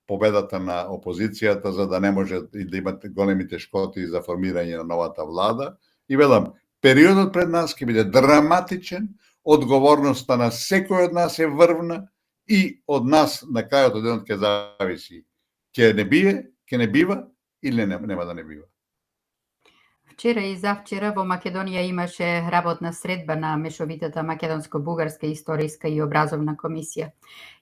S2: победата на опозицијата за да не може и да имат големи тешкоти за формирање на новата влада. И велам, периодот пред нас ќе биде драматичен, одговорноста на секој од нас е врвна и од нас на крајот од денот ќе зависи. Ќе не бива или нема да не бива.
S3: Вчера и завчера во Македонија имаше работна средба на мешовитата македонско-бугарска историска и образовна комисија.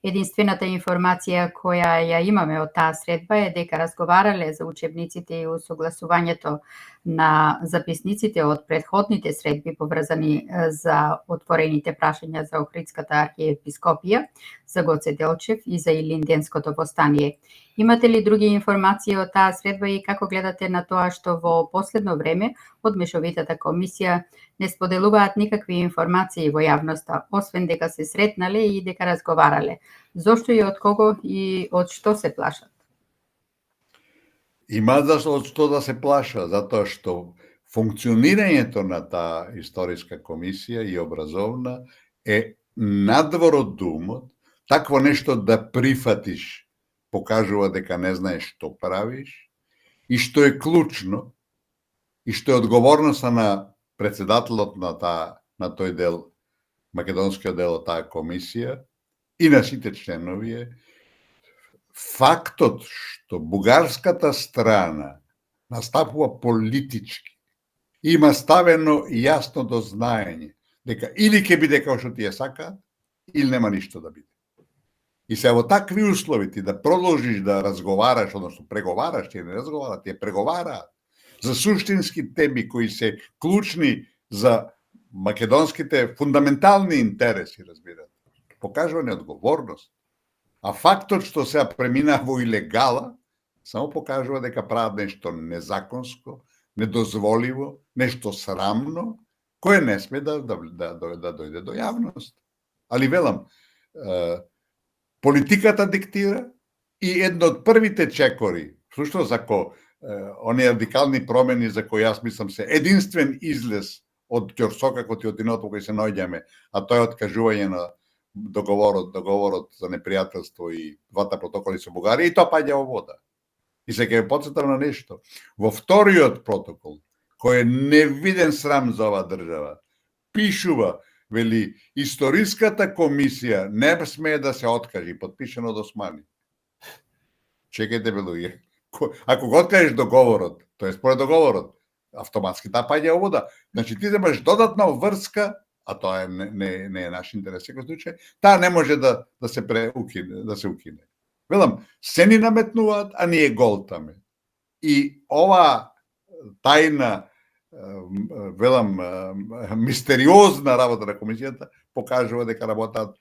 S3: Единствената информација која ја имаме од таа средба е дека разговарале за учебниците и усогласувањето на записниците од претходните средби поврзани за отворените прашања за Охридската архиепископија, за Гоце Делчев и за Илинденското востание. Имате ли други информации од таа средба и како гледате на тоа што во последно време од мешовитата комисија не споделуваат никакви информации во јавноста, освен дека се сретнале и дека разговарале? Зошто и од кого и од што се плашат?
S2: Има од што да се плаша, затоа што функционирањето на таа историска комисија и образовна е надвор од думот. Такво нешто да прифатиш покажува дека не знаеш што правиш и што е клучно и што е одговорноста на председателот на тој дел, македонскиот дел од таа комисија и на сите членови, фактот што бугарската страна настапува политички, има ставено јасно до знаење, дека или ќе биде како што тие сакаат, или нема ништо да биде. Тоа е едно од причините зашто Македонија се наоѓа во таква ситуација. Така да, велам, тие до сега И се во такви услови ти да продолжиш да разговараш, односно преговараш, ти не разговараш, ти преговараат за суштински теми кои се клучни за македонските фундаментални интереси, разбирате. Покажува неодговорност. А фактот што сега премина во илегала, само покажува дека прават нешто незаконско, недозволиво, нешто срамно, кое не сме да дојде до јавност. Али велам, политиката диктира и едно од првите чекори, всушност ако оние радикални промени за кои јас мислам се единствен излез од ќорсокакот и од диното кој се наоѓаме, а тоа е откажување на договорот за непријателство и двата протоколи со Бугарија, и тоа паѓа во вода. И се ќе потсетам на нешто. Во вториот протокол, кој е невиден срам за оваа држава, пишува, вели, историската комисија не смее да се откажи, подпишано од Османи. Чекајте, луѓе. Ако го откажеш договорот, тоа е според договорот, автоматски таа паѓа во вода. Значи ти земаш додатна врска, а тоа не е наш интерес секој случај, таа не може да се укине. Велам, се ни наметнуваат, а ние голтаме. И ова тајна, велам, мистериозна работа на комисијата покажува дека работаат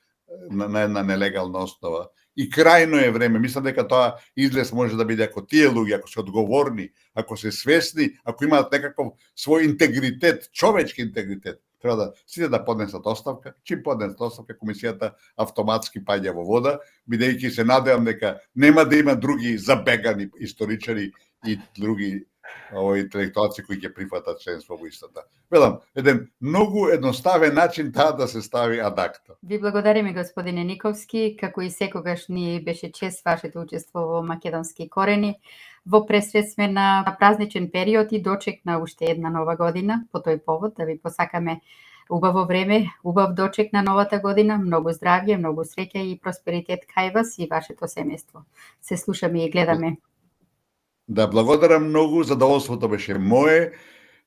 S2: на една нелегална основа. И крајно е време, мислам дека тоа излез може да биде ако тие луѓе, ако се одговорни, ако се свесни, ако имаат некаков свој интегритет, човечки интегритет, треба да сите да поднесат оставка. Чим поднесат оставка, комисијата автоматски паѓа во вода, бидејќи се надевам дека нема да има други забегани историчари и други интелектуалци кои ќе прифатат членство во истата. Велам, еден многу едноставен начин таа да се стави адакта.
S3: Ви благодариме, господине Никовски, како и секогаш ни беше чест вашето учество во Македонски корени. Во пресред сме на празничен период и дочек на уште една нова година. По тој повод да ви посакаме убаво време, убав дочек на новата година, многу здравје, многу среќа и просперитет кај вас и вашето семејство. Се слушаме и гледаме.
S2: Да, благодарам многу, задоволството беше мое.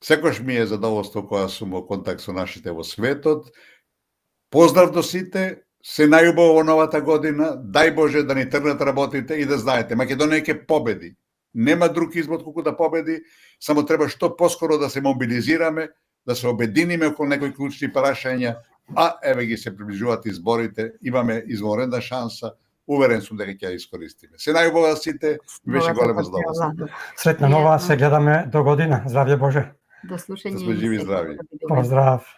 S2: Секош ми е задоволство кога сум во контакт со нашите во светот. Поздрав до сите, се најубаво во новата година, дај Боже да ни тргнат работите и да знаете, Македонија ќе победи. Нема друг изход колку да победи, само треба што поскоро да се мобилизираме, да се обединиме околу некои клучни прашања, а еве ги се приближуваат изборите, имаме извонредна шанса, уверен сум дека ќе ја искористиме. Се најубаво сите, беше големо задоволство.
S1: Сретна нова, се гледаме до година. Здравје Боже.
S3: До слушање.
S2: Да сме живи и здрави.
S1: Поздрав.